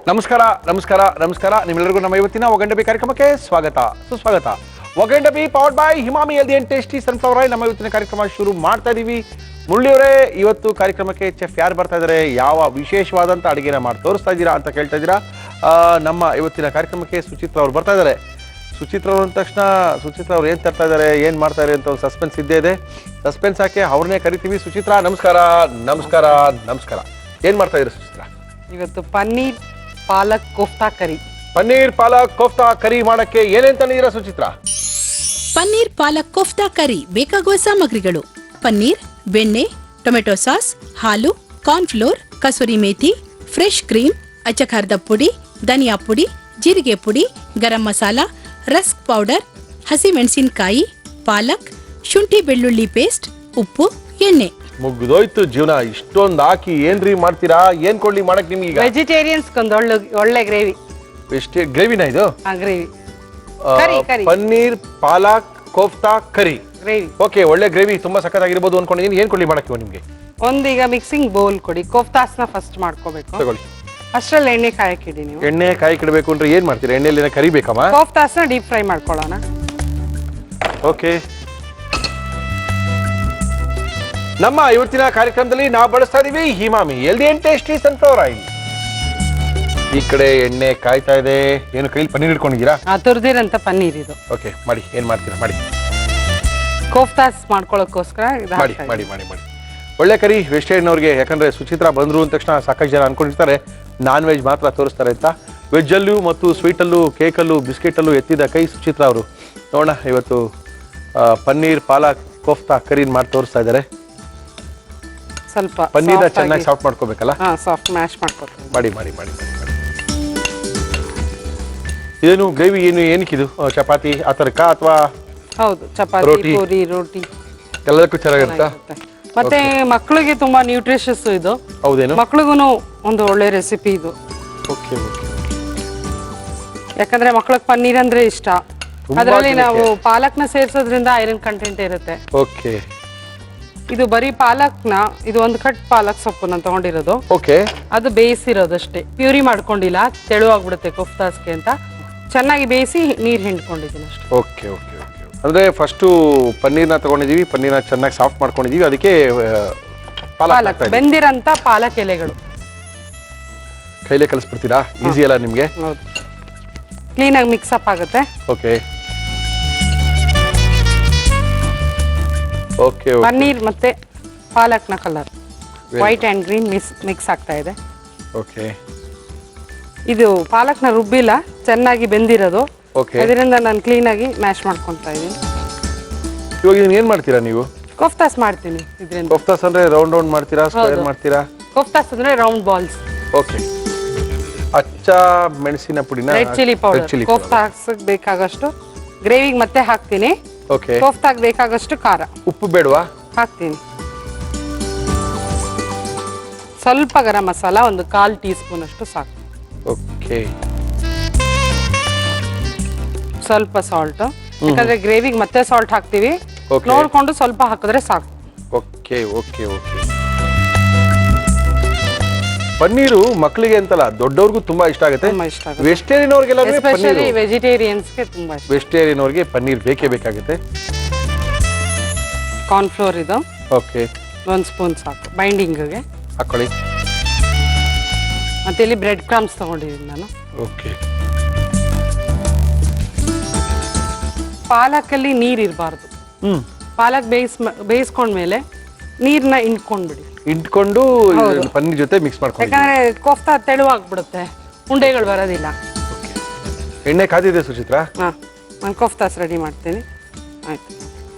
ನಮಸ್ಕಾರ ನಮಸ್ಕಾರ ನಮಸ್ಕಾರ ನಿಮ್ಮೆಲ್ಲರಿಗೂ ನಮ್ಮ ಇವತ್ತಿನ ಒಗಂಡಬಿ ಕಾರ್ಯಕ್ರಮಕ್ಕೆ ಸ್ವಾಗತ ಸುಸ್ವಾಗತ. ಒಗಂಡಬಿ powered by Emami healthy and tasty sunflower oil. ನಮ್ಮ ಇವತ್ತಿನ ಕಾರ್ಯಕ್ರಮ ಶುರು ಮಾಡ್ತಾ ಇದೀವಿ. ಮುರಳಿಯವರೇ, ಇವತ್ತು ಕಾರ್ಯಕ್ರಮಕ್ಕೆ ಚೆಫ್ ಯಾರು ಬರ್ತಾ ಇದ್ದಾರೆ, ಯಾವ ವಿಶೇಷವಾದಂಥ ಅಡುಗೆನ ಮಾಡಿ ತೋರಿಸ್ತಾ ಇದ್ದೀರಾ ಅಂತ ಕೇಳ್ತಾ ಇದ್ದೀರಾ. ನಮ್ಮ ಇವತ್ತಿನ ಕಾರ್ಯಕ್ರಮಕ್ಕೆ ಸುಚಿತ್ರಾ ಅವರು ಬರ್ತಾ ಇದ್ದಾರೆ. ಸುಚಿತ್ರಾ ಅವ್ರ ಅಂದ ತಕ್ಷಣ ಸುಚಿತ್ರಾ ಅವ್ರು ಏನು ತರ್ತಾ ಇದ್ದಾರೆ, ಏನು ಮಾಡ್ತಾ ಇದ್ದಾರೆ ಅಂತ ಒಂದು ಸಸ್ಪೆನ್ಸ್ ಇದ್ದೇ ಇದೆ. ಸಸ್ಪೆನ್ಸ್ ಹಾಕಿ ಅವ್ರನ್ನೇ ಕರಿತೀವಿ. ಸುಚಿತ್ರಾ ನಮಸ್ಕಾರ. ನಮಸ್ಕಾರ ನಮಸ್ಕಾರ. ಏನು ಮಾಡ್ತಾ ಇದ್ದೀರಾ ಸುಚಿತ್ರಾ? ಇವತ್ತು ಪನ್ನೀರ್ ಪಾಲಕ್ ಕೋಫ್ತಾ ಕರಿ. ಪನ್ನೀರ್ ಪಾಲಕ್ ಕೋಫ್ತಾ ಕರಿ ಮಾಡಕ್ಕೆ ಏನೇನ್ ತಂದಿದ್ದೀರಾ ಸುಚಿತ್ರಾ? ಪನ್ನೀರ್ ಪಾಲಕ್ ಕೋಫ್ತಾ ಕರಿ ಬೇಕಾಗುವ ಸಾಮಗ್ರಿಗಳು: ಪನ್ನೀರ್, ಬೆಣ್ಣೆ, ಟೊಮೆಟೊ ಸಾಸ್, ಹಾಲು, cornflour, kasuri methi, fresh cream, ಅಚ್ಚಖಾರದ ಪುಡಿ, ಧನಿಯಾ ಪುಡಿ, ಜೀರಿಗೆ ಪುಡಿ, ಗರಂ ಮಸಾಲ, ರಸ್ಕ್ ಪೌಡರ್, ಹಸಿಮೆಣಸಿನಕಾಯಿ, ಪಾಲಕ್, ಶುಂಠಿ ಬೆಳ್ಳುಳ್ಳಿ ಪೇಸ್ಟ್, ಉಪ್ಪು, ಎಣ್ಣೆ. ಮುಗ್ದೋಯ್ತು ಜೀವನ. ಇಷ್ಟೊಂದು ಹಾಕಿ ಏನ್ರಿ ಮಾಡ್ತೀರಾ? ಏನ್ ಕೊಡ್ಲಿ ಮಾಡಕ್ ನಿಮ್ಗೆ? ಈಗ ವೆಜಿಟೇರಿಯನ್ಸ್ ಒಳ್ಳೆ ಗ್ರೇವಿ. ಗ್ರೇವಿನ ಇದು? ಗ್ರೇವಿ ಪನ್ನೀರ್ ಪಾಲಕ್ ಕೋಫ್ತಾ ಕರಿ ಗ್ರೇವಿ. ಓಕೆ, ಒಳ್ಳೆ ಗ್ರೇವಿ, ತುಂಬಾ ಸಖತ್ತಾಗಿರ್ಬೋದು ಅನ್ಕೊಂಡಿದ್ದೀನಿ. ಏನ್ ಕೊಡ್ಲಿ ಮಾಡಕ್ಕೆ ನಿಮ್ಗೆ? ಒಂದೀಗ ಮಿಕ್ಸಿಂಗ್ ಬೌಲ್ ಕೊಡಿ. ಕೋಫ್ತಾಸ್ನ ಫಸ್ಟ್ ಮಾಡ್ಕೋಬೇಕು. ತಗೊಳ್ಳಿ. ಅಷ್ಟ್ರಲ್ಲಿ ಎಣ್ಣೆ ಕಾಯಕ್ಕಿಡಿ. ನೀವು ಎಣ್ಣೆ ಕಾಯಕ್ಕಿಡಬೇಕು ಅಂದ್ರೆ ಏನ್ ಮಾಡ್ತೀರಾ? ಎಣ್ಣೆಯಲ್ಲಿ ಕರಿಬೇಕಮ್ಮ? ಕೋಫ್ತಾಸ್ನ ಡೀಪ್ ಫ್ರೈ ಮಾಡ್ಕೊಳ್ಳೋಣ. ಓಕೆ. ನಮ್ಮ ಇವತ್ತಿನ ಕಾರ್ಯಕ್ರಮದಲ್ಲಿ ನಾವು ಬಳಸ್ತಾ ಇದೀವಿ Emami healthy and tasty sunflower oil. ಈ ಕಡೆ ಎಣ್ಣೆ ಕಾಯ್ತಾ ಇದೆ. ಏನು ಕೈಲಿ ಪನ್ನೀರ್ ಇಟ್ಕೊಂಡಿದ್ದೀರಾ? ತುರ್ದಿರಂತ ಪನ್ನೀರ್ ಇದು. ಓಕೆ, ಮಾಡಿ. ಏನ್ ಮಾಡ್ತೀರಾ? ಮಾಡಿ. ಕೋಫ್ತಾಸ್ ಮಾಡ್ಕೊಳ್ಳೋಕ್ಕೋಸ್ಕರ ಮಾಡಿ ಮಾಡಿ ಮಾಡಿ ಮಾಡಿ. ಒಳ್ಳೆ ಕರಿ ವೆಜಿಟೇರಿಯನ್ ಅವ್ರಿಗೆ. ಯಾಕಂದ್ರೆ ಸುಚಿತ್ರಾ ಬಂದ್ರು ಅಂದ ತಕ್ಷಣ ಸಾಕಷ್ಟು ಜನ ಅನ್ಕೊಂಡಿರ್ತಾರೆ ನಾನ್ ವೆಜ್ ಮಾತ್ರ ತೋರಿಸ್ತಾರೆ ಅಂತ. ವೆಜ್ಜಲ್ಲೂ ಮತ್ತು ಸ್ವೀಟಲ್ಲೂ, ಕೇಕಲ್ಲೂ, ಬಿಸ್ಕೆಟಲ್ಲೂ ಎತ್ತಿದ ಕೈ ಸುಚಿತ್ರಾ ಅವರು. ನೋಡೋಣ, ಇವತ್ತು ಪನ್ನೀರ್ ಪಾಲಕ್ ಕೋಫ್ತಾ ಕರಿನ್ ಮಾಡಿ ತೋರಿಸ್ತಾ ಇದ್ದಾರೆ. ಸ್ವಲ್ಪ ಪನ್ನೀರ್ನ ಚೆನ್ನಾಗಿ ಸಾಫ್ಟ್ ಮಾಡ್ಕೋಬೇಕಲ್ಲ? ಸಾಫ್ಟ್ ಮ್ಯಾಶ್ ಮಾಡ್ಕೋಬೇಕು. ಮಾಡಿ ಮಾಡಿ ಮಾಡಿ ಮಾಡಿ. ಇದೇನು ಗ್ರೇವಿ? ಏನಕ್ಕಿದು? ಚಪಾತಿ ಆ ತರಕ ಅಥವಾ? ಹೌದು, ಚಪಾತಿ, ಪೂರಿ, ರೋಟಿ ಎಲ್ಲದಕ್ಕೂ ಚೆನ್ನಾಗಿರುತ್ತಾ? ಮತ್ತೆ ಮಕ್ಕಳಿಗೆ ತುಂಬಾ ನ್ಯೂಟ್ರಿಷಸ್ ಇದು. ಹೌದೇನು? ಮಕ್ಳಿಗೂ ಒಂದು ಒಳ್ಳೆ ರೆಸಿಪಿ ಇದು. Okay okay. ಯಾಕಂದ್ರೆ ಮಕ್ಳಿಗೆ ಪನ್ನೀರ್ ಅಂದ್ರೆ ಇಷ್ಟ. ಅದರಲ್ಲಿ ನಾವು ಪಾಲಕ್ನ ಸೇರ್ಸೋದ್ರಿಂದ ಐರನ್ ಕಂಟೆಂಟ್ ಇರುತ್ತೆ. ಓಕೆ. ಇದು ಬರೀ ಪಾಲಕ್ನ, ಇದು ಒಂದು ಕಟ್ ಪಾಲಕ್ ಸೊಪ್ಪನ್ನ ತಗೊಂಡಿರೋದು. ಓಕೆ. ಅದು ಬೇಯಿಸಿರೋದಷ್ಟೇ, ಪ್ಯೂರಿ ಮಾಡ್ಕೊಂಡಿಲ್ಲ, ತೆಳುವಾಗ್ಬಿಡುತ್ತೆ ಕೋಫ್ತಾಸ್ಗೆ ಅಂತ. ಚೆನ್ನಾಗಿ ಬೇಯಿಸಿ ನೀರು ಹಿಂಡ್ಕೊಂಡಿದ್ದೀನಿ ಅಷ್ಟೇ. Okay okay okay. ಅಂದ್ರೆ ಫಸ್ಟು ಪನ್ನೀರ್ನ ತಗೊಂಡಿದೀವಿ, ಪನ್ನೀರ್ನ ಚೆನ್ನಾಗಿ ಸಾಫ್ಟ್ ಮಾಡ್ಕೊಂಡಿದೀವಿ, ಅದಕ್ಕೆ ಪಾಲಕ್ ಬೆಂದಿರಂತ ಪಾಲಕ್ ಎಲೆಗಳು ಕೈಲೇ ಕಲಿಸ್ಬಿಡ್ತೀರಾ? ಈಸಿ ಅಲ್ಲ ನಿಮ್ಗೆ? ಹೌದು. ಕ್ಲೀನಾಗಿ ಮಿಕ್ಸ್ ಅಪ್ ಆಗುತ್ತೆ. Okay okay. ಪನ್ನೀರ್ ಮತ್ತೆ ಪಾಲಕ್ನ colour white and green mix ಆಗ್ತಾ ಇದೆ. ಓಕೆ. ಇದು ಪಾಲಕ್ನ ರುಬ್ಬಿಲ್ಲ, ಚೆನ್ನಾಗಿ ಬೆಂದಿರೋದು. ಓಕೆ. ಅದರಿಂದ ನಾನು ಕ್ಲೀನಾಗಿ ಮ್ಯಾಶ್ ಮಾಡ್ಕೊತಾ ಇದ್ದೀನಿ. ಇವಾಗ ಇದನ್ನ ಏನ್ ಮಾಡ್ತೀರಾ ನೀವು? ಕೋಫ್ತಾಸ್ ಮಾಡ್ತೀನಿ ಇದರಿಂದ. ಕೋಫ್ತಾಸ್ ಅಂದ್ರೆ ರೌಂಡ್ ರೌಂಡ್ ಮಾಡ್ತೀರಾ, ಸ್ಕ್ವೇರ್ ಮಾಡ್ತೀರಾ? ಕೋಫ್ತಾಸ್ ಅಂದ್ರೆ ರೌಂಡ್ ಬಾಲ್ಸ್. ಓಕೆ. ಅಚ್ಚ ಮೆಣಸಿನ ಪುಡಿನ, ರೆಡ್ ಚಿಲ್ಲಿ ಪೌಡರ್. ಕೋಫ್ತಾಸ್ ಬೇಕಾಗಷ್ಟು ಗ್ರೇವಿಗೆ ಮತ್ತೆ ಹಾಕ್ತೀನಿ. ಓಕೆ. ಕೋಫ್ತಾಗ್ ಬೇಕಾಗಷ್ಟು ಖಾರ. ಉಪ್ಪು ಬೇಡವಾ? ಹಾಕ್ತೀನಿ. ಸ್ವಲ್ಪ ಗರಂ ಮಸಾಲ, ಒಂದು 1/4 ಟೀ ಸ್ಪೂನ್ ಅಷ್ಟು ಸಾಕು. ಓಕೆ. ಸ್ವಲ್ಪ ಸಾಲ್ಟ್, ಯಾಕಂದ್ರೆ ಗ್ರೇವಿಗೆ ಮತ್ತೆ ಸಾಲ್ಟ್ ಹಾಕ್ತಿವಿ, ನೋಡ್ಕೊಂಡು ಸ್ವಲ್ಪ ಹಾಕಿದ್ರೆ ಸಾಕು. Okay okay okay. ಪನ್ನೀರು ಮಕ್ಕಳಿಗೆ ಅಂತಲ್ಲ, ದೊಡ್ಡವ್ರಿಗೂ ತುಂಬಾ ಇಷ್ಟ ಆಗುತ್ತೆ. ವೆಜಿಟೇರಿಯನ್ ಅವ್ರಿಗೆಲ್ಲ, ಎಸ್ಪೆಷಲಿ ವೆಜಿಟೇರಿಯನ್ಸ್ಗೆ ತುಂಬಾ ಇಷ್ಟ. ವೆಜಿಟೇರಿಯನ್ ಅವ್ರಿಗೆ ಪನ್ನೀರ್ ಬೇಕೇ ಬೇಕಾಗುತ್ತೆ. ಕಾರ್ನ್ಫ್ಲೋರ್ ಇದು. ಓಕೆ. 1 ಸ್ಪೂನ್ ಸಾಕು ಬೈಂಡಿಂಗ್ಗೆ. ಹಾಕೊಳ್ಳಿ. ಮತ್ತೆ ಇಲ್ಲಿ ಬ್ರೆಡ್ ಕ್ರಮ್ಸ್ ತಗೊಂಡಿದ್ದೀನಿ ನಾನು. ಓಕೆ. ಪಾಲಕಲ್ಲಿ ನೀರ್ ಇರಬಾರ್ದು. ಪಾಲಕ್ ಬೇಯಿಸ್ಕೊಂಡ್ಮೇಲೆ ನೀರ್ನ ಇಂಟ್ಕೊಂಡ್ಬಿಡಿ. ಇಂಟ್ಕೊಂಡು ಪನ್ನೀರ್ ಜೊತೆ ಮಿಕ್ಸ್ ಮಾಡ್ಕೊಂಡು. ಯಾಕಂದ್ರೆ ಕೋಫ್ತಾ ತೆಳುವಾಗ್ಬಿಡುತ್ತೆ, ಉಂಡೆಗಳು ಬರೋದಿಲ್ಲ. ಎಣ್ಣೆ ಕಾದಿದೆ ಸುಚಿತ್ರಾ? ನಾನು ಕೋಫ್ತಾಸ್ ರೆಡಿ ಮಾಡ್ತೀನಿ. ಆಯ್ತು.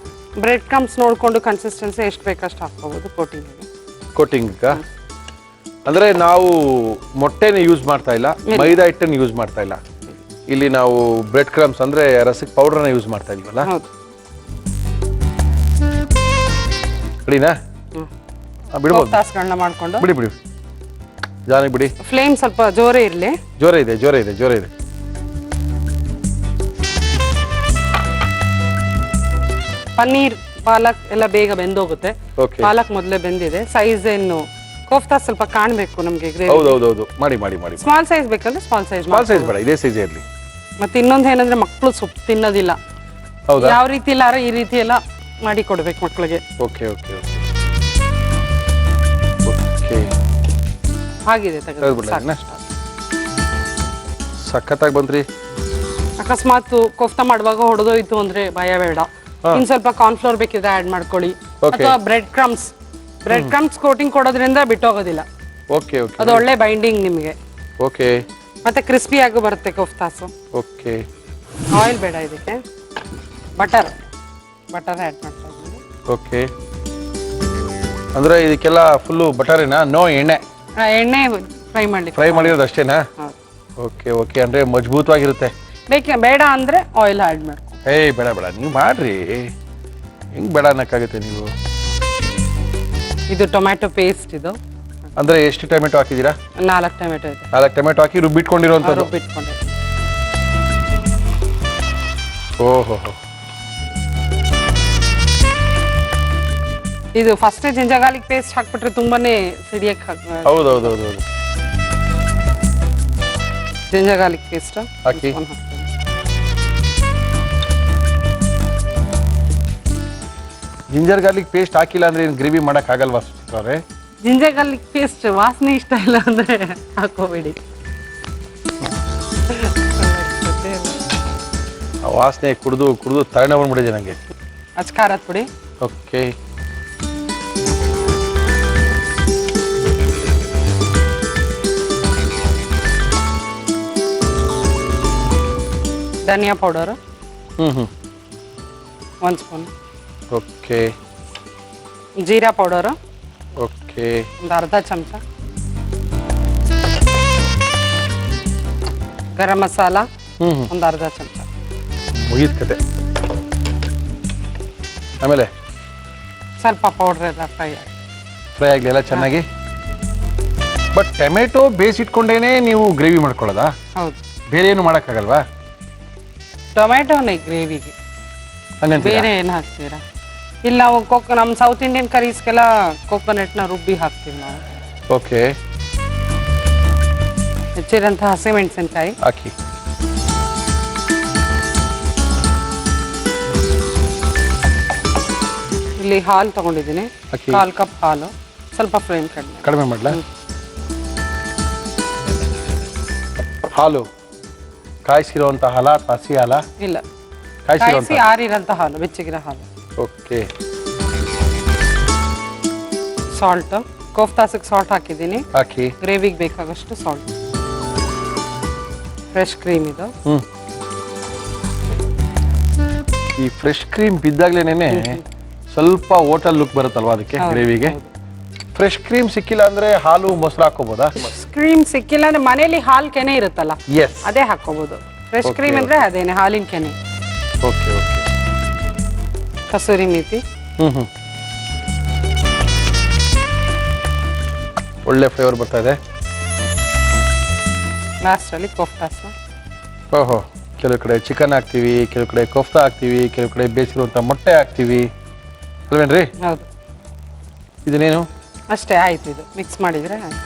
ಬ್ರೆಡ್ ಕ್ರಮ್ಸ್ ನೋಡ್ಕೊಂಡು ಕನ್ಸಿಸ್ಟೆನ್ಸಿ ಎಷ್ಟು ಬೇಕಷ್ಟು ಹಾಕ್ಕೋಬೋದು ಕೋಟಿಂಗ್. ಅಂದ್ರೆ ನಾವು ಮೊಟ್ಟೆನ ಯೂಸ್ ಮಾಡ್ತಾ ಇಲ್ಲ, ಮೈದಾ ಹಿಟ್ಟನ್ನು ಯೂಸ್ ಮಾಡ್ತಾ ಇಲ್ಲ. ಇಲ್ಲಿ ನಾವು ಬ್ರೆಡ್ ಕ್ರಮ್ಸ್ ಅಂದ್ರೆ ರಸಕ್ ಪೌಡರ್ನ ಯೂಸ್ ಮಾಡ್ತಾ ಇದೀವಲ್ಲ. ರೆಡಿನಾ? ಬಿಡ್ಬೋದು. ಕೋಫ್ತಾಸ್ಗಳನ್ನ ಮಾಡ್ಕೊಂಡು ಬಿಡಿ ಬಿಡಿ, ಜಾನಿಗೆ ಬಿಡಿ. ಫ್ಲೇಮ್ ಸ್ವಲ್ಪ ಜೋರೇ ಇರಲಿ. ಜೋರ ಇದೆ ಜೋರ ಇದೆ ಜೋರ ಇದೆ. ಪನ್ನೀರ್ ಪಾಲಕ್ ಎಲ್ಲ ಬೇಗ ಬೆಂದೋಗುತ್ತೆ. ಪಾಲಕ್ ಮೊದಲೇ ಬೆಂದಿದೆ. ಸೈಜ್ ಏನು ಕೋಫ್ತಾ ಸ್ವಲ್ಪ ಕಾಣಬೇಕು ನಮಗೆ ಗ್ರೇವಿ. ಹೌದೌದೌದು, ಮಾಡಿ ಮಾಡಿ ಮಾಡಿ. ಸ್ಮಾಲ್ ಸೈಜ್ ಬೇಕಂದ್ರೆ ಸ್ಮಾಲ್ ಸೈಜ್. ಬೇಡ, ಇದೇ ಸೈಜ್ ಇರಲಿ. ಮತ್ತೆ ಇನ್ನೊಂದು ಏನಂದ್ರೆ ಮಕ್ಕಳು ಸೊಪ್ಪು ತಿನ್ನೋದಿಲ್ಲ. ಹೌದಾ? ಯಾವ ರೀತಿ ಇಲ್ಲಾರ ಈ ರೀತಿ ಎಲ್ಲ ಮಾಡಿ ಕೊಡ್ಬೇಕು ಮಕ್ಕಳಿಗೆ. Okay okay okay okay. ಆಗಿದೆ ಸಖತ್ತಾಗಿ ಬಂದ್ರಿ. ಅಕಸ್ಮಾತ್ ಕೋಫ್ತಾ ಮಾಡುವಾಗ ಹೊಡೆದೋಯ್ತು ಅಂದ್ರೆ ಭಯ ಬೇಡ. ಇನ್ ಸ್ವಲ್ಪ ಕಾರ್ನ್ಫ್ಲೋರ್ ಬೇಕಿದ್ರೆ ಆಡ್ ಮಾಡ್ಕೊಳ್ಳಿ, ಅಥವಾ ಬ್ರೆಡ್ ಕ್ರಮ್ಸ್ ಕೋಟಿಂಗ್ ಕೊಡೋದ್ರಿಂದ ಬಿಟ್ಟೋಗೋದಿಲ್ಲ. ಓಕೆ ಓಕೆ, ಅದು ಒಳ್ಳೆ ಬೈಂಡಿಂಗ್ ನಿಮಗೆ. ಓಕೆ. ಮತ್ತೆ ಕ್ರಿಸ್ಪಿ ಆಗಿ ಬರುತ್ತೆ ಕೋಫ್ತಾಸು. ಓಕೆ. ಆಯಿಲ್ ಬೇಡ ಇದಕ್ಕೆ, ಬಟರ್ ಆ್ಯಡ್ ಮಾಡ್ತಾ ಇದ್ದೀನಿ. ಓಕೆ, ಅಂದ್ರೆ ಇದಕ್ಕೆಲ್ಲ ಫುಲ್ಲು ಬಟರೇನಾ? ನೋ ಎಣ್ಣೆ? ಎಣ್ಣೆ ಫ್ರೈ ಮಾಡಿರೋದು ಅಷ್ಟೇನಾ? ಓಕೆ ಓಕೆ, ಅಂದ್ರೆ ಮಜಬೂತವಾಗಿರುತ್ತೆ. ಬೇಡ ಅಂದ್ರೆ ಆಯಿಲ್ ಆ್ಯಡ್ ಮಾಡ್ಕೊ. ಬೇಡ ಬೇಡ, ನೀವು ಮಾಡ್ರಿ. ಹಿಂಗ್ ಬೇಡ ಅನ್ನಕ್ಕಾಗುತ್ತೆ ನೀವು? ಇದು ಟೊಮ್ಯಾಟೊ ಪೇಸ್ಟ್. ಇದು ಅಂದ್ರೆ ಎಷ್ಟು ಟೊಮೆಟೊ ಹಾಕಿದ್ದೀರಾ? 4 ಟೊಮೆಟೊ ಇದೆ. 4 ಟೊಮೆಟೊ ಹಾಕಿ ರುಬ್ಬಿಟ್ಕೊಂಡಿರುವಂಥದ್ದು. ರುಬ್ಬಿಟ್ಕೊಂಡೆ. ಓಹೋ, ಇದು ಫಸ್ಟ್ ಜಿಂಜರ್ ಗಾರ್ಲಿಕ್ ಪೇಸ್ಟ್ ಹಾಕ್ಬಿಟ್ರೆ ತುಂಬಾನೇ ಸಿಡಿಯಕ್ಕೆ. ಹೌದೌದೌದು. ಜಿಂಜರ್ ಗಾರ್ಲಿಕ್ ಪೇಸ್ಟ್ ಹಾಕಿ. ಜಿಂಜರ್ ಗಾರ್ಲಿಕ್ ಪೇಸ್ಟ್ ಹಾಕಿಲ್ಲ ಅಂದ್ರೆ ಏನು ಗ್ರೇವಿ ಮಾಡಕ್ ಆಗಲ್ವಾ ಸುಚಿತ್ರೆ? ಜಿಂಜರ್ ಗಾರ್ಲಿಕ್ ಪೇಸ್ಟ್ ವಾಸನೆ ಇಷ್ಟ ಇಲ್ಲ ಅಂದ್ರೆ ಹಾಕೋಬೇಡಿ. ವಾಸನೆ ಕುಡಿದು ತಲೆನೋವು ಬಂದ್ಬಿಟ್ಟಿದೆ ನನಗೆ. ಅಚ್ಕಾರದ ಪುಡಿ. ಓಕೆ. ಧನಿಯಾ ಪೌಡರ್ 1 ಸ್ಪೂನ್. ಓಕೆ. ಜೀರಾ ಪೌಡರ್. ಓಕೆ. ಒಂದು ಅರ್ಧ ಚಮಚ. ಗರಂ ಮಸಾಲ ಒಂದು ಅರ್ಧ ಚಮಚ. ಮುಗಿದ ಕತೆ. ಆಮೇಲೆ ಸ್ವಲ್ಪ ಪೌಡರ್ ಎಲ್ಲ ಫ್ರೈ ಆಗಲಿ ಎಲ್ಲ ಚೆನ್ನಾಗಿ. ಬಟ್ ಟೊಮೆಟೊ ಬೇಯಿಸಿಟ್ಕೊಂಡೇನೆ ನೀವು ಗ್ರೇವಿ ಮಾಡ್ಕೊಳ್ಳೋದಾ? ಹೌದು. ಬೇರೆ ಏನು ಮಾಡೋಕ್ಕಾಗಲ್ವಾ? ಟೊಮೆಟೊನೇ ಗ್ರೇವಿಗೆ, ಬೇರೆ ಏನು ಹಾಕ್ತೀರಾ? ಇಲ್ಲ, ನಾವು ನಮ್ಮ ಸೌತ್ ಇಂಡಿಯನ್ ಕರೀಸ್ಗೆಲ್ಲ ಕೋಕೋನಟ್ನ ರುಬ್ಬಿ ಹಾಕ್ತೀವಿ ನಾವು. ಓಕೆ. ಹೆಚ್ಚಿರಂತಹ ಹಸಿಮೆಣಸಿನಕಾಯಿ ಹಾಕಿ. ಇಲ್ಲಿ ಹಾಲು ತಗೊಂಡಿದ್ದೀನಿ, 1/4 ಕಪ್ ಹಾಲು. ಸ್ವಲ್ಪ ಫ್ಲೇಮ್ ಕಡಿಮೆ ಮಾಡಲ? ಹಾಲು ಕಾಯಿಸಿರುವಂತ ಹಾಲ, ಹಸಿ ಹಾಲ? ಇಲ್ಲ, ಕಾಯಿಸಿ ಆರಿರಂತ ಹಾಲು, ಬೆಚ್ಚಗಿರೋ ಹಾಲು. ಓಕೆ. ಸಾಲ್ಟ್, ಕೋಫ್ತಾಸಿಗೆ ಸಾಲ್ಟ್ ಹಾಕಿದ್ದೀನಿ. ಹಾಕಿ. ಗ್ರೇವಿಗೆ ಬೇಕಾಗಷ್ಟು ಸಾಲ್ಟ್. ಫ್ರೆಶ್ ಕ್ರೀಮ್ ಇದು. ಈ ಫ್ರೆಶ್ ಕ್ರೀಮ್ ಬಿದ್ದಾಗ್ಲೇನೆ ಸ್ವಲ್ಪ ಹೋಟೆಲ್ ಲುಕ್ ಬರುತ್ತಲ್ವಾ ಅದಕ್ಕೆ ಗ್ರೇವಿಗೆ? ಫ್ರೆಶ್ ಕ್ರೀಮ್ ಸಿಕ್ಕಿಲ್ಲ ಅಂದ್ರೆ ಹಾಲು ಮೊಸರು ಹಾಕೋಬಹುದಾ? ಕ್ರೀಮ್ ಸಿಕ್ಕಿಲ್ಲ ಅಂದ್ರೆ ಮನೇಲಿ ಹಾಲು ಕೆನೆ ಇರುತ್ತಲ್ಲ, ಎಸ್, ಅದೇ ಹಾಕೋಬಹುದು. ಫ್ರೆಶ್ ಕ್ರೀಮ್ ಅಂದ್ರೆ ಅದೇನೆ, ಹಾಲಿನ ಕೆನೆ. Okay okay. ಕಸೂರಿ ಮೇಥಿ. ಒಳ್ಳೆ ಫ್ಲೇವರ್ ಬರ್ತಾ ಇದೆ. ಲಾಸ್ಟ್ ಅಲ್ಲಿ ಕೋಫ್ತಾಸ್ನ. ಓಹೋ, ಕೆಲವು ಕಡೆ ಚಿಕನ್ ಹಾಕ್ತೀವಿ, ಕೆಲವು ಕಡೆ ಕೋಫ್ತಾ ಹಾಕ್ತೀವಿ, ಕೆಲವು ಕಡೆ ಬೇಯಿಸಿರುವಂತ ಮೊಟ್ಟೆ ಹಾಕ್ತೀವಿ ಅಲ್ವೇನ್ರಿ? ಹೌದು. ಇದನ್ನೇನು? ಅಷ್ಟೇ ಆಯ್ತು, ಇದು ಮಿಕ್ಸ್ ಮಾಡಿದ್ರೆ ಆಯ್ತು.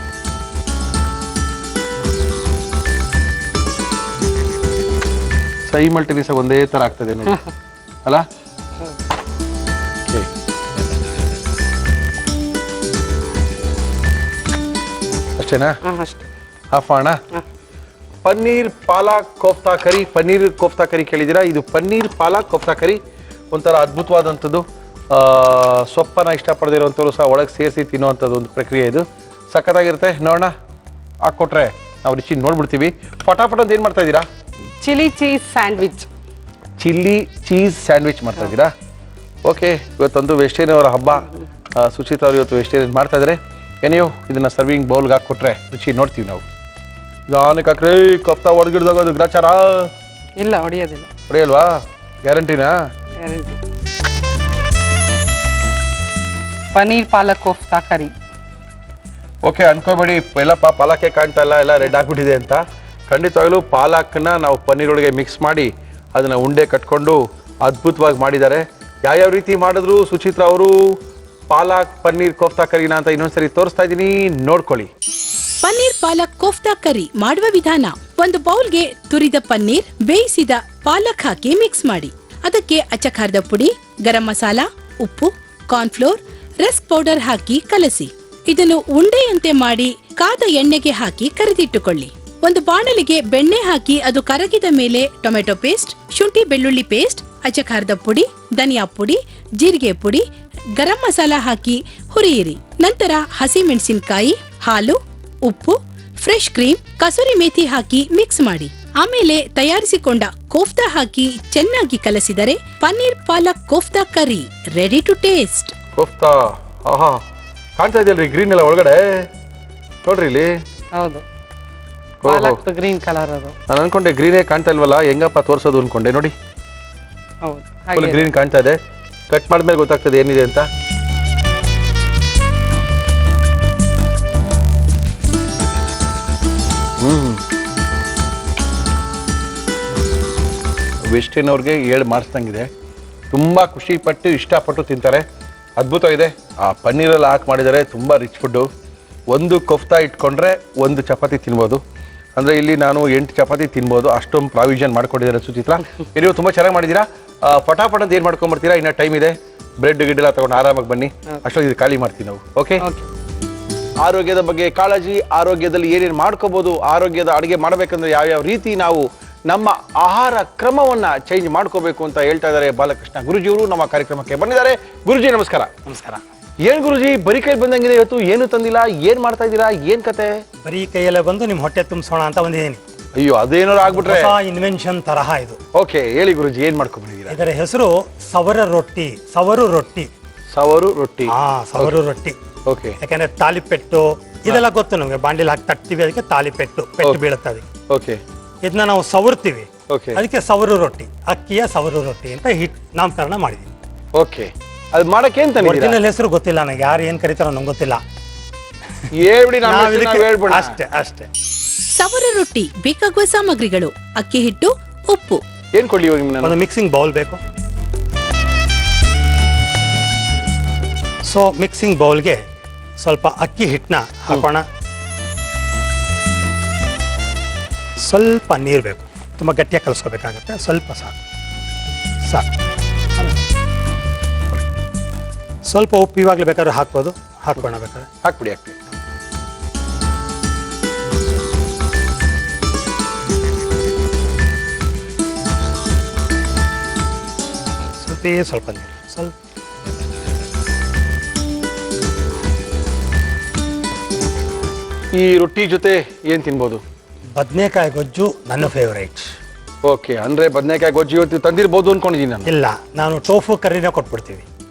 ಸೈಮಲ್ಟೇನಿಯಸ್ ಒಂದೇ ತರ ಆಗ್ತದೆ ನೋಡಿ ಅಲ್ಲ? ಅಷ್ಟೇನಾ? ಅಷ್ಟೇ. ಹಾಫ್ ಮಾಡೋಣ. ಪನ್ನೀರ್ ಪಾಲಕ್ ಕೋಫ್ತಾ ಕರಿ. ಪನ್ನೀರ್ ಕೋಫ್ತಾ ಕರಿ ಕೇಳಿದ್ದೀರಾ? ಇದು ಪನ್ನೀರ್ ಪಾಲಕ್ ಕೋಫ್ತಾ ಕರಿ ಒಂಥರ ಅದ್ಭುತವಾದಂಥದ್ದು. ಸೊಪ್ಪನ್ನ ಇಷ್ಟಪಡದಿರುವಂಥವ್ರು ಸಹ ಒಳಗೆ ಸೇರಿಸಿ ತಿನ್ನುವಂಥದ್ದು ಒಂದು ಪ್ರಕ್ರಿಯೆ. ಇದು ಸಖತ್ತಾಗಿರುತ್ತೆ. ನೋಡೋಣ, ಹಾಕ್ಕೊಟ್ರೆ ನಾವು ರುಚಿ ನೋಡ್ಬಿಡ್ತೀವಿ. ಫಟಾಫಟ್ ಅಂತ ಏನು ಮಾಡ್ತಾ ಇದ್ದೀರಾ? Chilli cheese sandwich. Chilli cheese sandwich ಮಾಡ್ತಾ ಇದ್ದೀರಾ? ಓಕೆ. ಇವತ್ತೊಂದು ವೆಜಿಟೇರಿಯನ್ ಅವರ ಹಬ್ಬ. ಸುಚಿತಾ ಅವರು ಇವತ್ತು ವೆಜಿಟೇರಿಯನ್ ಮಾಡ್ತಾ ಇದ್ದಾರೆ. ಏನೆಯೋ ಇದನ್ನ ಸರ್ವಿಂಗ್ ಬೌಲ್ಗೆ ಹಾಕ್ಕೊಟ್ರೆ ರುಚಿ ನೋಡ್ತೀವಿ ನಾವು. ನಿಧಾನಕ್ಕೆ ಹಾಕ್ರಿ. ಕೋಫ್ತಾ ಹೊಡೆಗಿಡ್ದಾಗೋದು ಗ್ರಾಚಾರ? ಇಲ್ಲ, ಹೊಡೆಯೋದಿಲ್ಲ. ಹೊಡೆಯಲ್ವಾ? ಗ್ಯಾರಂಟಿನಾ? ಗ್ಯಾರಂಟಿ. ಪನ್ನೀರ್ ಪಾಲಕ್ ಕೋಫ್ತಾ ಕರಿ. ಓಕೆ, ಅನ್ಕೋಬೇಡಿ ಎಲ್ಲಪ್ಪ ಪಾಲಕ್ಕೆ ಕಾಣ್ತಾ ಇಲ್ಲ, ಎಲ್ಲ ರೆಡ್ ಆಗಿಬಿಟ್ಟಿದೆ ಅಂತ. ಖಂಡಿತವಾಗ್ಲೂ ಪಾಲಕ್ನ ನಾವು ಪನ್ನೀರ್ ಒಳಗೆ ಮಿಕ್ಸ್ ಮಾಡಿ ಅದನ್ನು ಉಂಡೆ ಕಟ್ಕೊಂಡು ಅದ್ಭುತವಾಗಿ ಮಾಡಿದ್ದಾರೆ. ಯಾವ್ಯಾವ ರೀತಿ ಮಾಡಿದ್ರು ಸುಚಿತ್ರಾ ಅವರು ಪಾಲಕ್ ಪನ್ನೀರ್ ಕೋಫ್ತಾ ಕರಿನ ಅಂತ ಇನ್ನೊಂದ್ಸರಿ ತೋರಿಸ್ತಾ ಇದ್ದೀನಿ, ನೋಡ್ಕೊಳ್ಳಿ. ಪನ್ನೀರ್ ಪಾಲಕ್ ಕೋಫ್ತಾ ಕರಿ ಮಾಡುವ ವಿಧಾನ: ಒಂದು ಬೌಲ್ಗೆ ತುರಿದ ಪನ್ನೀರ್, ಬೇಯಿಸಿದ ಪಾಲಕ್ ಹಾಕಿ ಮಿಕ್ಸ್ ಮಾಡಿ. ಅದಕ್ಕೆ ಅಚ್ಚಖಾರದ ಪುಡಿ, ಗರಂ ಮಸಾಲ, ಉಪ್ಪು, ಕಾರ್ನ್ಫ್ಲೋರ್, ರಸ್ಕ್ ಪೌಡರ್ ಹಾಕಿ ಕಲಸಿ. ಇದನ್ನು ಉಂಡೆಯಂತೆ ಮಾಡಿ ಕಾದ ಎಣ್ಣೆಗೆ ಹಾಕಿ ಕರೆದಿಟ್ಟುಕೊಳ್ಳಿ. ಒಂದು ಬಾಣಲಿಗೆ ಬೆಣ್ಣೆ ಹಾಕಿ ಅದು ಕರಗಿದ ಮೇಲೆ ಟೊಮೆಟೊ ಪೇಸ್ಟ್, ಶುಂಠಿ ಬೆಳ್ಳುಳ್ಳಿ ಪೇಸ್ಟ್, ಅಚ್ಚಖಾರದ ಪುಡಿ, ಧನಿಯಾ ಪುಡಿ, ಜೀರಿಗೆ ಪುಡಿ, ಗರಂ ಮಸಾಲ ಹಾಕಿ ಹುರಿಯಿರಿ. ನಂತರ ಹಸಿಮೆಣಸಿನಕಾಯಿ, ಹಾಲು, ಉಪ್ಪು, ಫ್ರೆಶ್ ಕ್ರೀಮ್, ಕಸೂರಿ ಮೇಥಿ ಹಾಕಿ ಮಿಕ್ಸ್ ಮಾಡಿ. ಆಮೇಲೆ ತಯಾರಿಸಿಕೊಂಡ ಕೋಫ್ತಾ ಹಾಕಿ ಚೆನ್ನಾಗಿ ಕಲಸಿದರೆ paneer palak kofta curry ready to taste. Kofta ಆಹಾ ಕಾಣ್ತಾ ಇದೆಯಲ್ರಿ ಗ್ರೀನ್ ಎಲ್ಲ ಒಳಗಡೆ, ನೋಡ್ರಿ ಇಲ್ಲಿ. ಹೌದು, ಪಾಲಕ್ ಗ್ರೀನ್ ಕಲರ್ ಅದು. ನಾನು ಅನ್ಕೊಂಡೆ ಗ್ರೀನೇ ಕಾಣ್ತಾ ಇಲ್ವಲ್ಲ, ಹೆಂಗಪ್ಪ ತೋರ್ಸೋದು ಅನ್ಕೊಂಡೆ. ನೋಡಿ ಹೌದು, ಫುಲ್ ಗ್ರೀನ್ ಕಾಣ್ತಾ ಇದೆ. ಕಟ್ ಮಾಡಿದ್ಮೇಲೆ ಗೊತ್ತಾಗ್ತದೆ ಏನಿದೆ ಅಂತ. ವೆಸ್ಟರ್ನ್ ಅವ್ರಿಗೆ 7 ಮಾಡಿಸ್ದಂಗಿದೆ. ತುಂಬ ಖುಷಿಪಟ್ಟು ಇಷ್ಟಪಟ್ಟು ತಿಂತಾರೆ. ಅದ್ಭುತವಾಗಿದೆ. ಆ ಪನ್ನೀರೆಲ್ಲ ಹಾಕಿ ಮಾಡಿದ್ದಾರೆ, ತುಂಬ ರಿಚ್ ಫುಡ್ಡು. ಒಂದು ಕೋಫ್ತಾ ಇಟ್ಕೊಂಡ್ರೆ 1 ಚಪಾತಿ ತಿನ್ಬೋದು. ಅಂದರೆ ಇಲ್ಲಿ ನಾನು 8 ಚಪಾತಿ ತಿನ್ಬೋದು, ಅಷ್ಟೊಂದು ಪ್ರಾವಿಷನ್ ಮಾಡ್ಕೊಂಡಿದ್ದಾರೆ ಸುಚಿತ್ರ. ನೀವು ತುಂಬ ಚೆನ್ನಾಗಿ ಮಾಡಿದ್ದೀರಾ. ಪಟಾಪಟ್ ಅಂತ ಏನು ಮಾಡ್ಕೊಂಬರ್ತೀರಾ, ಇನ್ನು ಟೈಮ್ ಇದೆ. ಬ್ರೆಡ್ ಗಿಡ್ಡೆಲ್ಲ ತಗೊಂಡು ಆರಾಮಾಗಿ ಬನ್ನಿ, ಅಷ್ಟೊಂದು ಇದು ಖಾಲಿ ಮಾಡ್ತೀವಿ ನಾವು. ಓಕೆ. ಆರೋಗ್ಯದ ಬಗ್ಗೆ ಕಾಳಜಿ, ಆರೋಗ್ಯದಲ್ಲಿ ಏನೇನು ಮಾಡ್ಕೋಬೋದು, ಆರೋಗ್ಯದ ಅಡುಗೆ ಮಾಡಬೇಕಂದ್ರೆ ಯಾವ್ಯಾವ ರೀತಿ ನಾವು ನಮ್ಮ ಆಹಾರ ಕ್ರಮವನ್ನ ಚೇಂಜ್ ಮಾಡ್ಕೋಬೇಕು ಅಂತ ಹೇಳ್ತಾ ಇದ್ದಾರೆ ಬಾಲಕೃಷ್ಣ ಗುರುಜಿಯವರು ನಮ್ಮ ಕಾರ್ಯಕ್ರಮಕ್ಕೆ ಬಂದಿದ್ದಾರೆ. ಗುರುಜಿ ನಮಸ್ಕಾರ. ನಮಸ್ಕಾರ. ಏನ್ ಗುರುಜಿ ಬರೀ ಕೈ ಬಂದಂಗಿದೆ ಇವತ್ತು, ಏನು ತಂದಿಲ್ಲ, ಏನ್ ಮಾಡ್ತಾ ಇದ್ದೀರಾ, ಏನ್ ಕತೆ? ಬರೀ ಕೈಯಲ್ಲೇ ಬಂದು ನಿಮ್ ಹೊಟ್ಟೆ ತುಂಬಿಸೋಣ ಅಂತ ಬಂದಿದ್ದೀನಿ. ಅಯ್ಯೋ ಅದೇನಾರು ಆಗ್ಬಿಟ್ರೆ. ಹೊಸ ಇನ್ವೆನ್ಷನ್ ತರಹ ಇದು. ಓಕೆ, ಹೇಳಿ ಗುರುಜಿ, ಏನ್ ಮಾಡ್ಕೊಂಡ್ಬಂದಿದ್ದೀರಾ? ಇದರ ಹೆಸರು ಸವರ ರೊಟ್ಟಿ. ಸವರು ರೊಟ್ಟಿ. ಸವರು ರೊಟ್ಟಿ. ಸವರು ರೊಟ್ಟಿ. ಓಕೆ. ಯಾಕಂದ್ರೆ ತಾಲಿಪೆಟ್ಟು ಇದೆಲ್ಲ ಗೊತ್ತು ನಮ್ಗೆ. ಬಾಂಡಿಲ್ ಹಾಕಿ ತಟ್ತೀವಿ, ಅದಕ್ಕೆ ತಾಲಿಪೆಟ್ಟು, ಪೆಟ್ಟು ಬೀಳುತ್ತೆ ಅದಕ್ಕೆ. ಓಕೆ. ಇದನ್ನ ನಾವು ಸವರ್ತೀವಿ, ಓಕೆ. ಅದಕ್ಕೆ ಸವರು ರೊಟ್ಟಿ, ಅಕ್ಕಿಯ ಸವರು ರೊಟ್ಟಿ ಅಂತ ನಾಮಕರಣ ಮಾಡಿದ್ವಿ. ಓಕೆ, ಅದು ಮಾಡಕ್ಕೆ ಏನ್ ತಂದಿದ್ದೀರಾ? ಒರಿಜಿನಲ್ ಹೆಸರು ಗೊತ್ತಿಲ್ಲ ನನಗೆ, ಯಾರು ಏನ್ ಕರೀತಾರೋ ನಂಗೆ ಗೊತ್ತಿಲ್ಲ. ಹೇಳ್ಬಿಡಿ, ಅಷ್ಟೇ ಅಷ್ಟೇ. ಸವರ ರೊಟ್ಟಿ ಬೇಕಾಗುವ ಸಾಮಗ್ರಿಗಳು: ಅಕ್ಕಿ ಹಿಟ್ಟು, ಉಪ್ಪು. ಏನ್ ಕೊಡ್ಲಿ ಇವಾಗ ನಿಮ್ಗೆ? ಒಂದು ಮಿಕ್ಸಿಂಗ್ ಬೌಲ್ ಬೇಕು. ಸೊ ಮಿಕ್ಸಿಂಗ್ ಬೌಲ್ಗೆ ಸ್ವಲ್ಪ ಅಕ್ಕಿ ಹಿಟ್ಟನ್ನ ಹಾಕೋಣ. ಸ್ವಲ್ಪ ನೀರು ಬೇಕು, ತುಂಬ ಗಟ್ಟಿಯಾಗಿ ಕಲಿಸ್ಕೋಬೇಕಾಗತ್ತೆ. ಸ್ವಲ್ಪ ಸಾಕು. ಸ್ವಲ್ಪ ಉಪ್ಪು ಇವಾಗಲೇ ಬೇಕಾದ್ರೆ ಹಾಕ್ಬೋದು, ಹಾಕೋಣ ಬೇಕಾದ್ರೆ. ಹಾಕ್ಬಿಡಿ. ಸ್ವಲ್ಪ ನೀರು, ಸ್ವಲ್ಪ. ಈ ರೊಟ್ಟಿ ಜೊತೆ ಏನ್ ತಿನ್ಬೋದು? ಬದನೆಕಾಯಿ ಗೊಜ್ಜು ನನ್ನ ಫೇವರೇಟ್. ಓಕೆ, ಅಂದ್ರೆ ಬದನೆಕಾಯಿ ಗೊಜ್ಜು ಇವತ್ತು ತಂದಿರ್ಬೋದು ಅನ್ಕೊಂಡಿದ್ದೀನಿ ನಾನು. ಇಲ್ಲ, ನಾನು ಟೋಫು ಕರ್ರಿನೇ ಕೊಟ್ಬಿಡ್ತೀವಿ.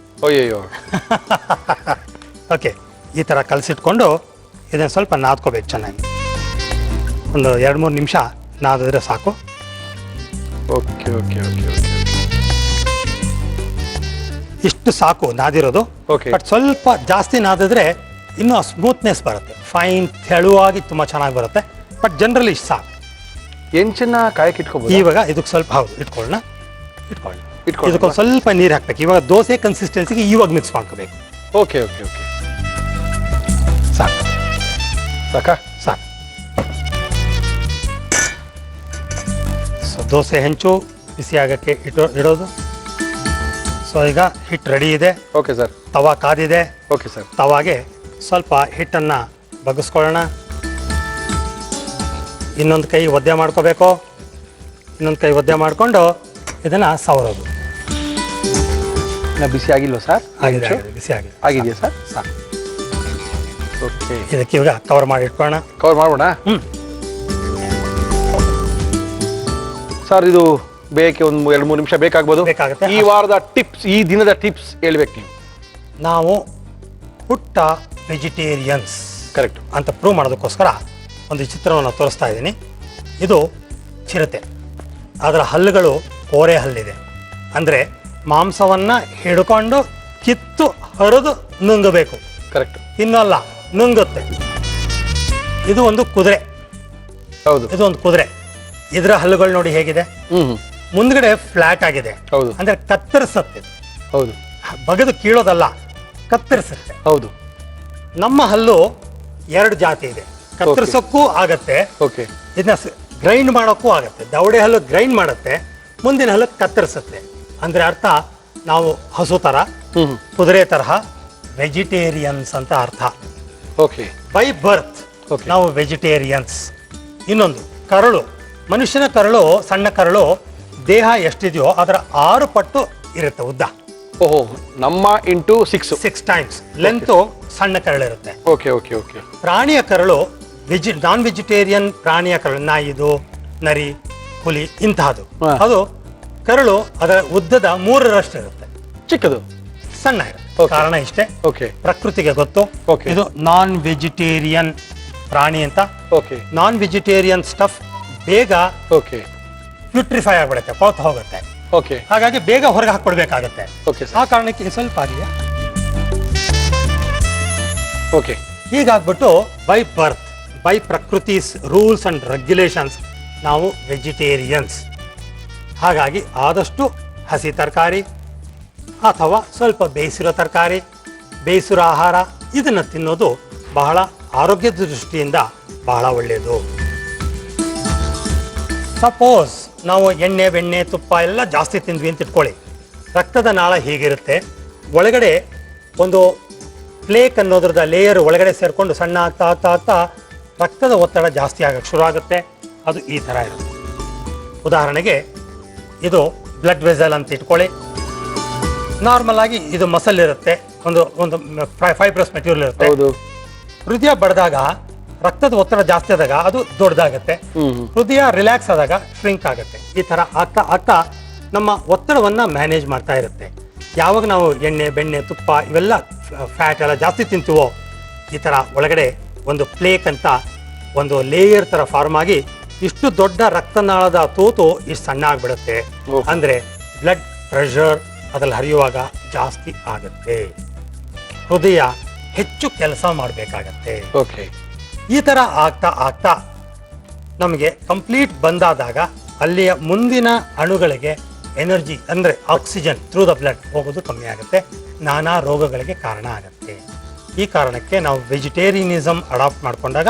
ಅಯ್ಯಯ್ಯೋ. ಓಕೆ, ಈ ಥರ ಕಲಸಿಟ್ಕೊಂಡು ಇದನ್ನು ಸ್ವಲ್ಪ ನಾದ್ಕೋಬೇಕು ಚೆನ್ನಾಗಿ. ಒಂದು 2-3 ನಿಮಿಷ ನಾದಿದ್ರೆ ಸಾಕು. Okay okay okay okay. ಇಷ್ಟು ಸಾಕು ನಾದಿರೋದು. Okay. ಬಟ್ ಸ್ವಲ್ಪ ಜಾಸ್ತಿ ನಾದಿದ್ರೆ ಇನ್ನೂ ಸ್ಮೂತ್ನೆಸ್ ಬರುತ್ತೆ, ಫೈನ್ ತೆಳುವಾಗಿ ತುಂಬ ಚೆನ್ನಾಗಿ ಬರುತ್ತೆ. ಬಟ್ ಜನರಲಿ ಇಷ್ಟು ಸಾಕು. ಹೆಂಚನ್ನ ಕಾಯಕ್ಕೆ ಇಟ್ಕೋಬಹುದು. ಇವಾಗ ಇದಕ್ಕೆ ಸ್ವಲ್ಪ ಇಟ್ಕೊಳ್ಳೋಣ. ಇದಕ್ಕೆ ಸ್ವಲ್ಪ ನೀರು ಹಾಕ್ಬೇಕು. ಇವಾಗ ದೋಸೆ ಕನ್ಸಿಸ್ಟೆನ್ಸಿಗೆ ಇವಾಗ ಮಿಕ್ಸ್ ಮಾಡ್ಕೋಬೇಕು. Okay okay okay. ಸಾಕು ಸಾಕಾ? ಸಾಕು. ಸೊ ದೋಸೆ ಹೆಂಚು ಬಿಸಿ ಆಗೋಕ್ಕೆ ಇಡೋದು. ಸೊ ಈಗ ಹಿಟ್ಟು ರೆಡಿ ಇದೆ. Okay sir. ತವಾ ಕಾದಿದೆ. Okay sir. ತವಾಗೆ ಸ್ವಲ್ಪ ಹಿಟ್ಟನ್ನು ಬಗ್ಗಿಸ್ಕೊಳ್ಳೋಣ. ಇನ್ನೊಂದು ಕೈ ಒದ್ದೆ ಮಾಡ್ಕೋಬೇಕು. ಇನ್ನೊಂದು ಕೈ ಒದ್ದೆ ಮಾಡಿಕೊಂಡು ಇದನ್ನು ಸವರೋದು. ಬಿಸಿ ಆಗಿಲ್ವಾ ಸರ್? ಆಗಿದೆ, ಬಿಸಿ ಆಗಿದೆ. ಆಗಿದೆಯಾ ಸರ್? ಸಾಕು. ಓಕೆ, ಇದಕ್ಕೆ ಇವಾಗ ಕವರ್ ಮಾಡಿ ಇಟ್ಕೊಳ್ಳೋಣ. ಕವರ್ ಮಾಡೋಣ. ಸರ್ ಇದು ಬೇಕೆ ಒಂದು 2-3 ನಿಮಿಷ ಬೇಕಾಗ್ಬೋದು. ಬೇಕಾಗುತ್ತೆ. ಈ ವಾರದ ಟಿಪ್ಸ್, ಈ ದಿನದ ಟಿಪ್ಸ್ ಹೇಳ್ಬೇಕು ನೀವು. ನಾವು ಪುಟ್ಟ ವೆಜಿಟೇರಿಯನ್ಸ್ ಕರೆಕ್ಟ್ ಅಂತ ಪ್ರೂವ್ ಮಾಡೋದಕ್ಕೋಸ್ಕರ ಒಂದು ಚಿತ್ರವನ್ನು ತೋರಿಸ್ತಾ ಇದ್ದೀನಿ. ಇದು ಚಿರತೆ. ಅದರ ಹಲ್ಲುಗಳು ಕೋರೆ ಹಲ್ಲಿದೆ. ಅಂದರೆ ಮಾಂಸವನ್ನು ಹಿಡ್ಕೊಂಡು ಕಿತ್ತು ಹರಿದು ನುಂಗಬೇಕು. ಕರೆಕ್ಟ್. ಇನ್ನಲ್ಲ, ನುಂಗುತ್ತೆ. ಇದು ಒಂದು ಕುದುರೆ. ಹೌದು, ಇದು ಒಂದು ಕುದುರೆ. ಇದರ ಹಲ್ಲುಗಳು ನೋಡಿ ಹೇಗಿದೆ. ಮುಂದ್ಗಡೆ ಫ್ಲಾಟ್ ಆಗಿದೆ. ಹೌದು. ಅಂದ್ರೆ ಕತ್ತರಿಸತ್ತೆ. ಹೌದು. ಬಗದು ಕೀಳೋದಲ್ಲ, ಕತ್ತರಿಸುತ್ತೆ. ಹೌದು. ನಮ್ಮ ಹಲ್ಲು 2 ಜಾತಿ ಇದೆ. ಕತ್ತರಿಸೋಕ್ಕೂ ಆಗತ್ತೆ, ಓಕೆ. ಇದನ್ನ ಗ್ರೈಂಡ್ ಮಾಡೋಕ್ಕೂ ಆಗತ್ತೆ. ದವಡೆ ಹಲ್ಲು ಗ್ರೈಂಡ್ ಮಾಡುತ್ತೆ, ಮುಂದಿನ ಹಲ್ಲು ಕತ್ತರಿಸುತ್ತೆ. ಅಂದ್ರೆ ಅರ್ಥ ನಾವು ಹಸು ಥರ, ಕುದುರೆ ತರಹ ವೆಜಿಟೇರಿಯನ್ಸ್ ಅಂತ ಅರ್ಥ. ಓಕೆ. By birth Okay. ನಾವು ವೆಜಿಟೇರಿಯನ್ಸ್. ಇನ್ನೊಂದು ಕರಳು, ಮನುಷ್ಯನ ಕರಳು, ಸಣ್ಣ ಕರಳು ದೇಹ ಎಷ್ಟಿದೆಯೋ ಅದರ 6 ಪಟ್ಟು ಇರುತ್ತೆ ಉದ್ದ. ಓಹೋ, ನಮ್ಮ ಇಂಟು 6 ಟೈಮ್ಸ್ ಲೆಂತು ಸಣ್ಣ ಕರಳಿರುತ್ತೆ. Okay okay okay. ಪ್ರಾಣಿಯ ಕರಳು ನಾನ್ ವೆಜಿಟೇರಿಯನ್ ಪ್ರಾಣಿಯ ಕರಳು, ನಾಯಿದು, ನರಿ, ಹುಲಿ ಇಂತಹದ್ದು. ಹಾ. ಅದು ಕರಳು ಅದರ ಉದ್ದದ 3ರಷ್ಟು ಇರುತ್ತೆ, ಚಿಕ್ಕದು, ಸಣ್ಣ ಇರುತ್ತೆ. Okay. ಕಾರಣ ಇಷ್ಟೇ, ಓಕೆ ಪ್ರಕೃತಿಗೆ ಗೊತ್ತು. Okay. ಇದು ನಾನ್ ವೆಜಿಟೇರಿಯನ್ ಪ್ರಾಣಿ ಅಂತ. ಓಕೆ ನಾನ್ ವೆಜಿಟೇರಿಯನ್ ಸ್ಟಫ್ ಬೇಗ ಓಕೆ ಪ್ಯೂಟ್ರಿಫೈ ಆಗ್ಬಿಡುತ್ತೆ, ಕೊಳ್ತು ಹೋಗುತ್ತೆ. ಓಕೆ ಹಾಗಾಗಿ ಬೇಗ ಹೊರಗೆ ಹಾಕೊಡ್ಬೇಕಾಗತ್ತೆ. ಓಕೆ ಆ ಕಾರಣಕ್ಕೆ ಸ್ವಲ್ಪ ಆಗಿದೆಯಾ. ಓಕೆ. ಹೀಗಾಗ್ಬಿಟ್ಟು ಬೈ ಬರ್ತ್, ಬೈ ಪ್ರಕೃತಿಸ್ ರೂಲ್ಸ್ ಅಂಡ್ ರೆಗ್ಯುಲೇಷನ್ಸ್ ನಾವು ವೆಜಿಟೇರಿಯನ್ಸ್. ಹಾಗಾಗಿ ಆದಷ್ಟು ಹಸಿ ತರಕಾರಿ ಅಥವಾ ಸ್ವಲ್ಪ ಬೇಯಿಸಿರೋ ತರಕಾರಿ, ಬೇಯಿಸಿರೋ ಆಹಾರ ಇದನ್ನು ತಿನ್ನೋದು ಬಹಳ ಆರೋಗ್ಯದ ದೃಷ್ಟಿಯಿಂದ ಬಹಳ ಒಳ್ಳೆಯದು. ಸಪೋಸ್ ನಾವು ಎಣ್ಣೆ, ಬೆಣ್ಣೆ, ತುಪ್ಪ ಎಲ್ಲ ಜಾಸ್ತಿ ತಿಂದ್ವಿ ಅಂತ ಇಟ್ಕೊಳ್ಳಿ. ರಕ್ತದ ನಾಳ ಹೀಗಿರುತ್ತೆ, ಒಳಗಡೆ ಒಂದು ಪ್ಲೇಕ್ ಅನ್ನೋದ್ರದ ಲೇಯರ್ ಒಳಗಡೆ ಸೇರಿಕೊಂಡು ಸಣ್ಣ ಆಗ್ತಾ ಆಗ್ತಾ ಆಗ್ತಾ ರಕ್ತದ ಒತ್ತಡ ಜಾಸ್ತಿ ಆಗಕ್ಕೆ ಶುರು ಆಗುತ್ತೆ. ಅದು ಈ ಥರ ಇರುತ್ತೆ. ಉದಾಹರಣೆಗೆ ಇದು ಬ್ಲಡ್ ವೆಸಲ್ ಅಂತ ಇಟ್ಕೊಳ್ಳಿ. ನಾರ್ಮಲ್ ಆಗಿ ಇದು ಮಸಲ್ ಇರುತ್ತೆ, ಒಂದು ಒಂದು ಫೈಬ್ರಸ್ ಮೆಟೀರಿಯಲ್ ಇರುತ್ತೆ. ಹೌದು. ಹೃದಯ ಬಡಿದಾಗ ರಕ್ತದ ಒತ್ತಡ ಜಾಸ್ತಿ ಆದಾಗ ಅದು ದೊಡ್ಡದಾಗುತ್ತೆ, ಹೃದಯ ರಿಲ್ಯಾಕ್ಸ್ ಆದಾಗ ಶ್ರಿಂಕ್ ಆಗುತ್ತೆ. ಈ ಥರ ಆಗ್ತಾ ಆಗ್ತಾ ನಮ್ಮ ಒತ್ತಡವನ್ನು ಮ್ಯಾನೇಜ್ ಮಾಡ್ತಾ ಇರುತ್ತೆ. ಯಾವಾಗ ನಾವು ಎಣ್ಣೆ, ಬೆಣ್ಣೆ, ತುಪ್ಪ ಇವೆಲ್ಲ ಫ್ಯಾಟ್ ಎಲ್ಲ ಜಾಸ್ತಿ ತಿಂತೀವೋ ಈ ಥರ ಒಳಗಡೆ ಒಂದು ಪ್ಲೇಕ್ ಅಂತ ಒಂದು ಲೇಯರ್ ಥರ ಫಾರ್ಮ್ ಆಗಿ ಇಷ್ಟು ದೊಡ್ಡ ರಕ್ತನಾಳದ ತೂತು ಇಷ್ಟು ಸಣ್ಣ ಆಗಿಬಿಡುತ್ತೆ. ಅಂದರೆ ಬ್ಲಡ್ ಪ್ರೆಷರ್ ಅದ್ರಲ್ಲಿ ಹರಿಯುವಾಗ ಜಾಸ್ತಿ ಆಗುತ್ತೆ, ಹೃದಯ ಹೆಚ್ಚು ಕೆಲಸ ಮಾಡಬೇಕಾಗತ್ತೆ. ಓಕೆ. ಈ ಥರ ಆಗ್ತಾ ಆಗ್ತಾ ನಮಗೆ ಕಂಪ್ಲೀಟ್ ಬಂದಾದಾಗ ಅಲ್ಲಿಯ ಮುಂದಿನ ಅಣುಗಳಿಗೆ ಎನರ್ಜಿ ಅಂದರೆ ಆಕ್ಸಿಜನ್ ಥ್ರೂ ದ ಬ್ಲಡ್ ಹೋಗೋದು ಕಮ್ಮಿ ಆಗುತ್ತೆ, ನಾನಾ ರೋಗಗಳಿಗೆ ಕಾರಣ ಆಗುತ್ತೆ. ಈ ಕಾರಣಕ್ಕೆ ನಾವು ವೆಜಿಟೇರಿಯನಿಸಮ್ ಅಡಾಪ್ಟ್ ಮಾಡಿಕೊಂಡಾಗ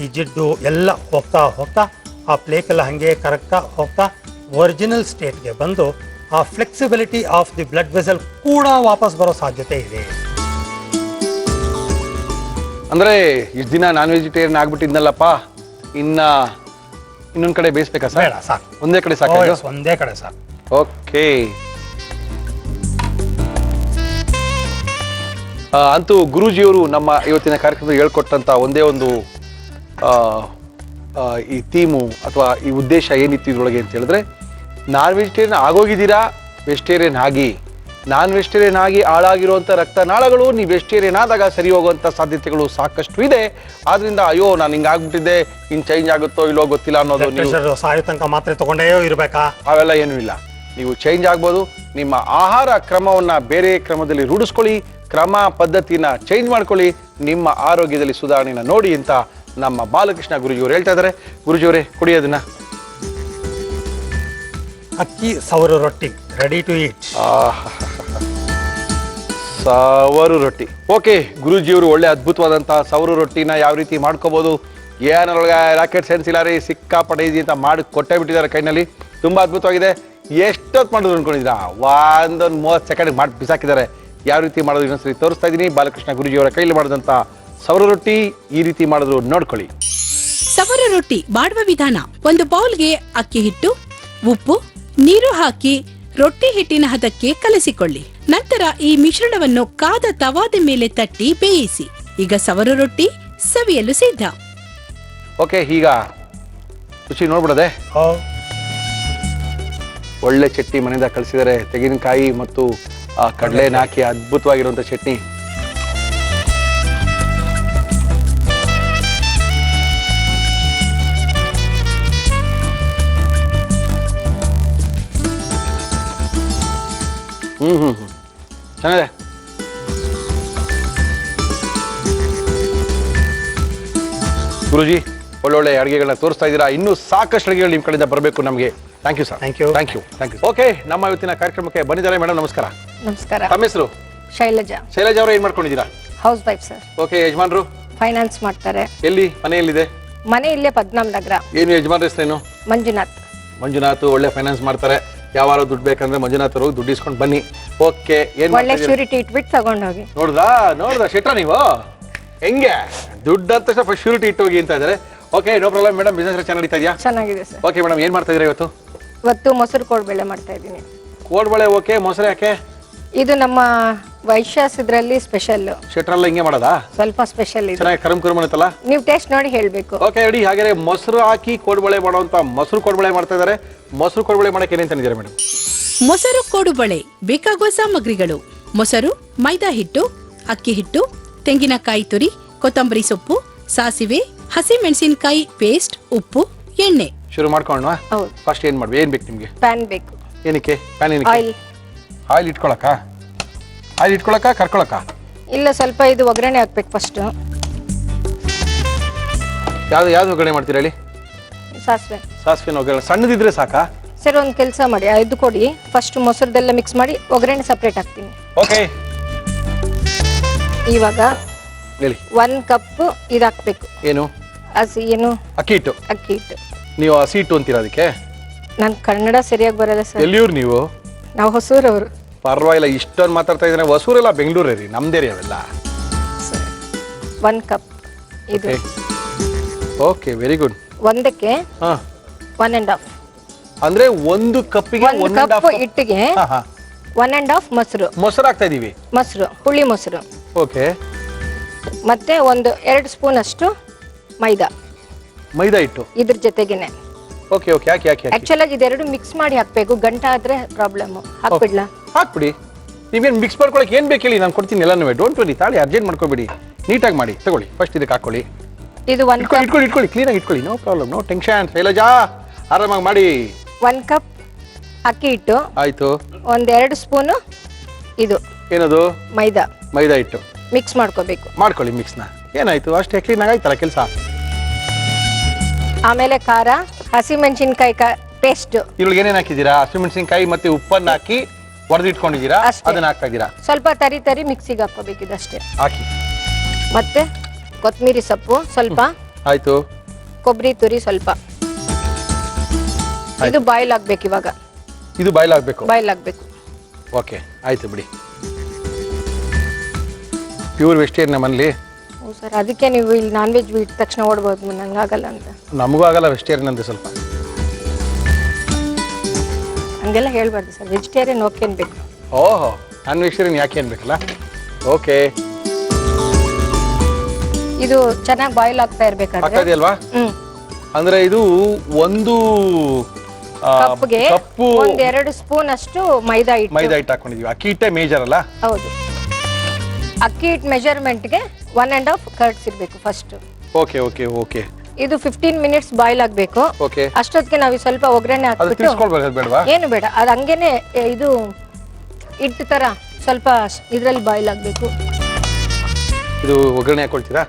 ಈ ಜಿಡ್ಡು ಎಲ್ಲ ಹೋಗ್ತಾ ಹೋಗ್ತಾ ಆ ಪ್ಲೇಕೆಲ್ಲ ಹಾಗೆ ಕರಗ್ತಾ ಹೋಗ್ತಾ ಒರಿಜಿನಲ್ ಸ್ಟೇಟ್ಗೆ ಬಂದು ಆ flexibility of the blood vessel ಕೂಡ ವಾಪಸ್ ಬರೋ ಸಾಧ್ಯತೆ ಇದೆ. ಅಂದ್ರೆ ಇಷ್ಟು ದಿನ ನಾನ್ ವೆಜಿಟೇರಿಯನ್ ಆಗ್ಬಿಟ್ಟಿದ್ನಲ್ಲಪ್ಪ, ಇನ್ನೊಂದ್ ಕಡೆ ಬೇಯಿಸ್ಬೇಕಾ ಸರ್? ಬೇಡ, ಸಾಕು. ಒಂದೇ ಕಡೆ ಸಾಕು. ಒಂದೇ ಕಡೆ ಸಾಕು. ಓಕೆ. ಅಂತೂ ಗುರೂಜಿಯವರು ನಮ್ಮ ಇವತ್ತಿನ ಕಾರ್ಯಕ್ರಮದಲ್ಲಿ ಹೇಳ್ಕೊಟ್ಟಂತ ಒಂದೇ ಒಂದು ಈ ಥೀಮು ಅಥವಾ ಈ ಉದ್ದೇಶ ಏನಿತ್ತು ಇದ್ರೊಳಗೆ ಅಂತ ಹೇಳಿದ್ರೆ, ನಾನ್ ವೆಜಿಟೇರಿಯನ್ ಆಗೋಗಿದ್ದೀರಾ, ವೆಜಿಟೇರಿಯನ್ ಆಗಿ. ನಾನ್ ವೆಜಿಟೇರಿಯನ್ ಆಗಿ ಹಾಳಾಗಿರುವಂಥ ರಕ್ತನಾಳಗಳು ನೀವು ವೆಜಿಟೇರಿಯನ್ ಆದಾಗ ಸರಿ ಹೋಗುವಂಥ ಸಾಧ್ಯತೆಗಳು ಸಾಕಷ್ಟು ಇದೆ. ಆದ್ರಿಂದ ಅಯ್ಯೋ ನಾನು ಹಿಂಗಾಗ್ಬಿಟ್ಟಿದ್ದೆ, ಇನ್ನು ಚೇಂಜ್ ಆಗುತ್ತೋ ಇಲ್ಲೋ ಗೊತ್ತಿಲ್ಲ ಅನ್ನೋದು ನೀವು ಸಾಯೋ ತನಕ ಮಾತ್ರೆ ತಗೊಂಡೇ ಇರಬೇಕಾ? ಅವೆಲ್ಲ ಏನೂ ಇಲ್ಲ. ನೀವು ಚೇಂಜ್ ಆಗ್ಬೋದು. ನಿಮ್ಮ ಆಹಾರ ಕ್ರಮವನ್ನು ಬೇರೆ ಕ್ರಮದಲ್ಲಿ ರೂಢಿಸ್ಕೊಳ್ಳಿ, ಕ್ರಮ ಪದ್ಧತಿನ ಚೇಂಜ್ ಮಾಡ್ಕೊಳ್ಳಿ, ನಿಮ್ಮ ಆರೋಗ್ಯದಲ್ಲಿ ಸುಧಾರಣೆನ ನೋಡಿ ಅಂತ ನಮ್ಮ ಬಾಲಕೃಷ್ಣ ಗುರೂಜಿಯವರು ಹೇಳ್ತಾ ಇದ್ದಾರೆ. ಗುರೂಜಿಯವರೇ, ಕುಡಿಯೋದನ್ನ ಅಕ್ಕಿ ಸವರು ರೊಟ್ಟಿ ರೆಡಿ ಟು ಈಟ್. ಸವರು ರೊಟ್ಟಿ. ಓಕೆ, ಗುರೂಜಿಯವರು ಒಳ್ಳೆ ಅದ್ಭುತವಾದಂತಹ ಸವರು ರೊಟ್ಟಿನ ಯಾವ ರೀತಿ ಮಾಡ್ಕೋಬಹುದು, ಏನರೊಳಗೆ ರಾಕೆಟ್ ಸೈನ್ಸ್ ಇಲ್ಲ ರೀ, ಸಿಕ್ಕಾಪಟ್ಟೆ ಇದೆ ಅಂತ ಮಾಡಿ ಕೊಟ್ಟೇ ಬಿಟ್ಟಿದ್ದಾರೆ ಕೈನಲ್ಲಿ. ತುಂಬಾ ಅದ್ಭುತವಾಗಿದೆ. ಎಷ್ಟೊತ್ತು ಮಾಡಿದ್ರು ಅನ್ಕೊಂಡಿದ್ದೀರಾ? ಒಂದೊಂದು 30 ಸೆಕೆಂಡ್ ಮಾಡಿ ಬಿಸಾಕಿದ್ದಾರೆ. ಯಾವ ರೀತಿ ಮಾಡೋದು ಇನ್ನೊಂದ್ಸರಿ ತೋರಿಸ್ತಾ ಇದ್ದೀನಿ. ಬಾಲಕೃಷ್ಣ ಗುರೂಜಿಯವರ ಕೈಲಿ ಮಾಡಿದಂಥ ಸವರು ರೊಟ್ಟಿ ಈ ರೀತಿ ಮಾಡಿದ್ರು ನೋಡ್ಕೊಳ್ಳಿ. ಸವರ ರೊಟ್ಟಿ ಮಾಡುವ ವಿಧಾನ: ಒಂದು ಬೌಲ್ಗೆ ಅಕ್ಕಿ ಹಿಟ್ಟು, ಉಪ್ಪು, ನೀರು ಹಾಕಿ ರೊಟ್ಟಿ ಹಿಟ್ಟಿನ ಹದಕ್ಕೆ ಕಲಸಿಕೊಳ್ಳಿ. ನಂತರ ಈ ಮಿಶ್ರಣವನ್ನು ಕಾದ ತವಾದ ಮೇಲೆ ತಟ್ಟಿ ಬೇಯಿಸಿ. ಈಗ ಸವರ ರೊಟ್ಟಿ ಸವಿಯಲು ಸಿದ್ಧ. ಓಕೆ, ಈಗ ರುಚಿ ನೋಡ್ಬಿಡದೆ. ಒಳ್ಳೆ ಚಟ್ನಿ ಮನೆಯಿಂದ ಕಳಿಸಿದ್ದಾರೆ. ತೆಂಗಿನಕಾಯಿ ಮತ್ತು ಕಡಲೆನ ಹಾಕಿ ಅದ್ಭುತವಾಗಿರುವಂಥ ಚಟ್ನಿ. ಚೆನ್ನಾಗಿದೆ. ಗುರೂಜಿ, ಒಳ್ಳೊಳ್ಳೆ ಅಡುಗೆಗಳನ್ನ ತೋರಿಸ್ತಾ ಇದ್ದೀರಾ. ಇನ್ನೂ ಸಾಕಷ್ಟು ಅಡುಗೆಗಳು ನಿಮ್ಮ ಕಡೆಯಿಂದ ಬರಬೇಕು ನಮಗೆ. Thank you sir. Thank you. Thank you. Thank you. Okay, ನಮ್ಮ ಇವತ್ತಿನ ಕಾರ್ಯಕ್ರಮಕ್ಕೆ ಬಂದಿದ್ದಾರೆ ಮೇಡಮ್. ನಮಸ್ಕಾರ. ನಮಸ್ಕಾರ. ತಮ್ಮ ಹೆಸರು? ಶೈಲಜಾ. ಶೈಲಜಾ ಅವರು ಏನ್ ಮಾಡ್ಕೊಂಡಿದ್ದೀರಾ? House wife sir. ಓಕೆ, ಯಜಮಾನ್ರು ಫೈನಾನ್ಸ್ ಮಾಡ್ತಾರೆ. ಎಲ್ಲಿ? ಮನೆ ಎಲ್ಲಿದೆ? ಮನೆ ಇಲ್ಲೇ ಪದ್ಮನಾಭ ನಗರ. ಏನು ಯಜಮಾನ್ರ ಹೆಸರೇನು? ಮಂಜುನಾಥ್. ಮಂಜುನಾಥ್ ಒಳ್ಳೆ ಫೈನಾನ್ಸ್ ಮಾಡ್ತಾರೆ. ಯಾವಾರ ದುಡ್ಡು ಬೇಕಂದ್ರೆ ಮಂಜುನಾಥ್ ಅವ್ರು ದುಡ್ಡು ಇಸ್ಕೊಂಡು ಬನ್ನಿ. ಓಕೆ, ಏನ್ ಒಳ್ಳೆ ಶ್ಯೂರಿಟಿ ಇಟ್ಬಿಟ್ಟು ತಗೊಂಡೋಗಿ. ನೋಡ್ದಾ ಶೆಟ್ರ ನೀವು ಹೆಂಗೆ ದುಡ್ಡು ಅಂತ ಫಸ್ಟ್ ಶ್ಯೂರಿಟಿ ಇಟ್ಟೋಗಿ ಅಂತ ಇದಾರೆ. Okay, no problem madam. Business ಚೆನ್ನಾಗಿ ನಡೀತಾ ಇದೆಯಾ? ಚೆನ್ನಾಗಿದೆ ಸರ್. ಓಕೆ ಮೇಡಮ್, ಏನ್ ಮಾಡ್ತಾ ಇದ್ದೀರಾ ಇವತ್ತು? ಇವತ್ತು ಮೊಸರು ಕೋಡ್ಬೇಳೆ ಮಾಡ್ತಾ ಇದ್ದೀನಿ. ಕೋಡ್ಬಳೆ ಓಕೆ, ಮೊಸರು ಯಾಕೆ? ಇದು ನಮ್ಮ ವೈಶ್ಯಾಸ್ ಇದ್ರಲ್ಲಿ ಸ್ಪೆಷಲ್. ಶೆಟ್ರಲ್ಲ ಹಿಂಗೆ ಮಾಡೋದಾ? ಸ್ವಲ್ಪ ಸ್ಪೆಷಲ್ ಇದೆ. ಚೆನ್ನಾಗಿ ಕರಮ್ ಅನ್ನತ್ತಲ್ಲ. ನೀವು ಟೇಸ್ಟ್ ನೋಡಿ ಹೇಳ್ಬೇಕು. Okay ready. ಹಾಗಾದ್ರೆ ಮೊಸರು ಹಾಕಿ ಕೋಡ್ಬಳೆ ಮಾಡುವಂತ ಮೊಸರು ಕೋಡ್ಬಳೆ ಮಾಡ್ತಾ ಇದಾರೆ. ಮೊಸರು ಕೋಡ್ಬಳೆ ಮಾಡಕ್ಕೆ ಏನೇನ್ ತಂದಿದ್ದೀರಾ ಮೇಡಮ್? ಮೊಸರು ಕೋಡುಬಳೆ ಬೇಕಾಗುವ ಸಾಮಗ್ರಿಗಳು: ಮೊಸರು, ಮೈದಾ ಹಿಟ್ಟು, ಅಕ್ಕಿ ಹಿಟ್ಟು, ತೆಂಗಿನಕಾಯಿ ತುರಿ, ಕೊತ್ತಂಬರಿ ಸೊಪ್ಪು, ಸಾಸಿವೆ, ಹಸಿಮೆಣಸಿನಕಾಯಿ ಪೇಸ್ಟ್, ಉಪ್ಪು, ಎಣ್ಣೆ. ಶುರು ಮಾಡ್ಕೊಂಡ್ವಾ? ಹೌದು. ಫಸ್ಟ್ ಏನ್ ಮಾಡ್ಬೇಕು? ಏನ್ ಬೇಕು ನಿಮ್ಗೆ? ಪ್ಯಾನ್ ಬೇಕು. ಏನಕ್ಕೆ ಪ್ಯಾನ್? ಏನಕ್ಕೆ? ಆಯಿಲ್. ಆಯಿಲ್ ಇಟ್ಕೊಳಕ? ಆಯಿಲ್ ಇಟ್ಕೊಳಕ ಕರ್ಕೊಳಕ? ಇಲ್ಲ, ಸ್ವಲ್ಪ ಇದು ಒಗ್ಗರಣೆ ಹಾಕ್ಬೇಕು ಫಸ್ಟ್. ಯಾವ್ದು ಒಗ್ಗರಣೆ ಮಾಡ್ತೀರಾ ಹೇಳಿ? ಸಾಸಿವೆ. ಸಾಸಿವೆನ ಒಗ್ಗರಣೆ ಸಣ್ಣದಿದ್ರೆ ಸಾಕಾ? ಸರ್, ಒಂದು ಕೆಲಸ ಮಾಡಿ, ಇದು ಕೊಡಿ. ಫಸ್ಟ್ ಮೊಸರದೆಲ್ಲ ಮಿಕ್ಸ್ ಮಾಡಿ ಒಗ್ಗರಣೆ ಸಪ್ರೇಟ್ ಹಾಕ್ತೀನಿ. ಓಕೆ, ಇವಾಗ ಹೇಳಿ. 1 ಕಪ್ ಇದು ಹಾಕ್ಬೇಕು. ಏನು? ಏನು? ಅಕ್ಕಿ ಹಿಟ್ಟು. ಅಕ್ಕಿ ಹಿಟ್ಟು. ನೀವು ಹಸಿ ಹಿಟ್ಟು ಅಂತೀರಾ ಅದಕ್ಕೆ? ನನ್ ಕನ್ನಡ ಸರಿಯಾಗಿ ಬರಲ್ಲ ಸರ್. ಎಲ್ಲಿಯವ್ರು ನೀವು? ನಾವು ಹೊಸೂರವರು. ಪರವಾಗಿಲ್ಲ, ಇಷ್ಟೊಂದು ಮಾತಾಡ್ತಾ ಇದ್ರೆ. ಹೊಸೂರೆಲ್ಲ ಬೆಂಗಳೂರೇ ರೀ, ನಮ್ದೇ ರೀ ಅವೆಲ್ಲ. 1 ಕಪ್ ಇದು. Okay, very good. ಒಂದಕ್ಕೆ 1.5. ಅಂದ್ರೆ 1 ಕಪ್ಪಿಗೆ 1 ಕಪ್ ಹಿಟ್ಟಿಗೆ 1.5 ಮೊಸರು. ಮೊಸರು ಹಾಕ್ತಾ ಇದೀವಿ. ಮೊಸರು, ಹುಳಿ ಮೊಸರು. ಓಕೆ. ಮತ್ತೆ 2 ಸ್ಪೂನ್ ಅಷ್ಟು ಮೈದಾ ಹಿಟ್ಟು ಇದ್ರ ಜೊತೆಗೇನೆ. ಓಕೆ ಓಕೆ, ಯಾಕೆ ಯಾಕೆ ಆಕ್ಚುಲ್ ಆಗಿ ಇದೆರಡು ಮಿಕ್ಸ್ ಮಾಡಿ ಹಾಕ್ಬೇಕು. ಗಂಟ ಆದ್ರೆ ಪ್ರಾಬ್ಲಮ್. ಹಾಕ್ಬಿಡ್ಲಾ? ಹಾಕ್ಬಿಡಿ. ನೀವೇನು ಮಿಕ್ಸ್ ಮಾಡ್ಕೊಳಕ್ಕೆ ಏನ್ ಬೇಕು ಹೇಳಿ, ನಾನು ಕೊಡ್ತೀನಿ ಎಲ್ಲನೂ. ಡೋಂಟ್ ವರಿ, ತಾಳಿ ಅರ್ಜೆಂಟ್ ಮಾಡ್ಕೊಬೇಡಿ. ನೀಟಾಗಿ ಮಾಡಿ ತಗೊಳ್ಳಿ. ಫಸ್ಟ್ ಇದಕ್ಕೆ ಹಾಕೊಳ್ಳಿ. ಇದು 1 ಕಪ್. ಇಟ್ಕೊಳ್ಳಿ ಕ್ಲೀನಾಗಿ ಇಟ್ಕೊಳ್ಳಿ. No problem, no tension. Shailaja ಆರಾಮಾಗಿ ಮಾಡಿ. 1 ಕಪ್ ಅಕ್ಕಿ ಹಿಟ್ಟು ಆಯ್ತು. 2 ಸ್ಪೂನು ಇದು ಏನದು? ಮೈದಾ ಹಿಟ್ಟು ಮಿಕ್ಸ್ ಮಾಡ್ಕೋಬೇಕು. ಮಾಡ್ಕೊಳ್ಳಿ ಮಿಕ್ಸ್ನ. ಏನಾಯ್ತು? ಅಷ್ಟೇ ಕ್ಲೀನಾಗಿ ಆಯ್ತಲ್ಲ ಕೆಲಸ. ಆಮೇಲೆ ಖಾರ, ಹಸಿಮೆಣಸಿನಕಾಯಿ ಪೇಸ್ಟ್. ಇದ್ರೊಳಗೆ ಏನೇನು ಹಾಕಿದ್ದೀರಾ? ಹಸಿಮೆಣಸಿನಕಾಯಿ ಮತ್ತೆ ಉಪ್ಪನ್ನ ಹಾಕಿ ಹೊಡೆದಿಟ್ಕೊಂಡಿದ್ದೀರಾ, ಅದನ್ನ ಹಾಕ್ತಾ ಇದ್ದೀರಾ? ಸ್ವಲ್ಪ ತರಿ ಮಿಕ್ಸಿಗೆ ಹಾಕೋಬೇಕು. ಇದಷ್ಟೇ ಹಾಕಿ. ಮತ್ತೆ ಕೊತ್ತಂಬರಿ ಸೊಪ್ಪು ಸ್ವಲ್ಪ. ಆಯ್ತು. ಕೊಬ್ಬರಿ ತುರಿ ಸ್ವಲ್ಪ. ಇದು ಬಾಯ್ಲ್ ಆಗ್ಬೇಕು. ಇವಾಗ ಇದು ಬಾಯ್ಲ್ ಆಗ್ಬೇಕು. ಓಕೆ, ಆಯ್ತು ಬಿಡಿ. ಪ್ಯೂರ್ ವೆಜಿಟೇರಿಯನ್ ನಮ್ಮಲ್ಲಿ. ಸರ್, ಅದಕ್ಕೆ ನೀವು ಇಲ್ಲಿ ನಾನ್ ವೆಜ್ ಇಟ್ಟ ತಕ್ಷಣ ಓಡ್ಬೋದು. ನಂಗಾಗಲ್ಲ ಅಂತ. ನಮಗೂ ಆಗಲ್ಲ ವೆಜಿಟೇರಿಯನ್ ಅಂತ. ಸ್ವಲ್ಪ ಹಂಗೆಲ್ಲ ಹೇಳ್ಬಾರ್ದು ಸರ್. ವೆಜಿಟೇರಿಯನ್ ಓಕೆ ಅನ್ಬೇಕು. ಓಹೋ, ನಾನ್ ವೆಜಿಟೇರಿಯನ್ ಯಾಕೆ ಅನ್ಬೇಕಲ್ಲ? ಓಕೆ. ಇದು ಚೆನ್ನಾಗಿ ಬಾಯ್ಲ್ ಆಗ್ತಾ ಇರ್ಬೇಕಾದ್ರೆ ಅಲ್ವಾ? ಅಂದ್ರೆ ಇದು 1 ಕಪ್ಗೆ 2 ಸ್ಪೂನ್ ಅಷ್ಟು ಮೈದಾ ಹಿಟ್ಟು ಹಾಕೊಂಡಿದೀವಿ. ಅಕ್ಕಿ ಹಿಟ್ಟೆ ಮೇಜರ್ ಅಲ್ಲ? ಹೌದು. ಅಕ್ಕಿ ಹಿಟ್ಟು ಮೆಜರ್ಮೆಂಟ್ಗೆ 1.5 ಕರ್ಡ್ಸ್ ಇರ್ಬೇಕು ಫಸ್ಟ್. Okay okay okay. ಇದು 15 ಮಿನಿಟ್ಸ್ ಬಾಯ್ಲ್ ಆಗ್ಬೇಕು. ಓಕೆ. ಅಷ್ಟೊತ್ತಿಗೆ ನಾವು ಸ್ವಲ್ಪ ಒಗ್ಗರಣೆ ಹಾಕ್ಬಿಟ್ಟು. ಏನು ಬೇಡ, ಅದು ಹಂಗೇನೆ ಇದು ಹಿಟ್ಟು ತರ ಸ್ವಲ್ಪ ಇದ್ರಲ್ಲಿ ಬಾಯ್ಲ್ ಆಗ್ಬೇಕು. ಇದು ಒಗ್ಗರಣೆ ಹಾಕೊಳ್ತೀರಾ?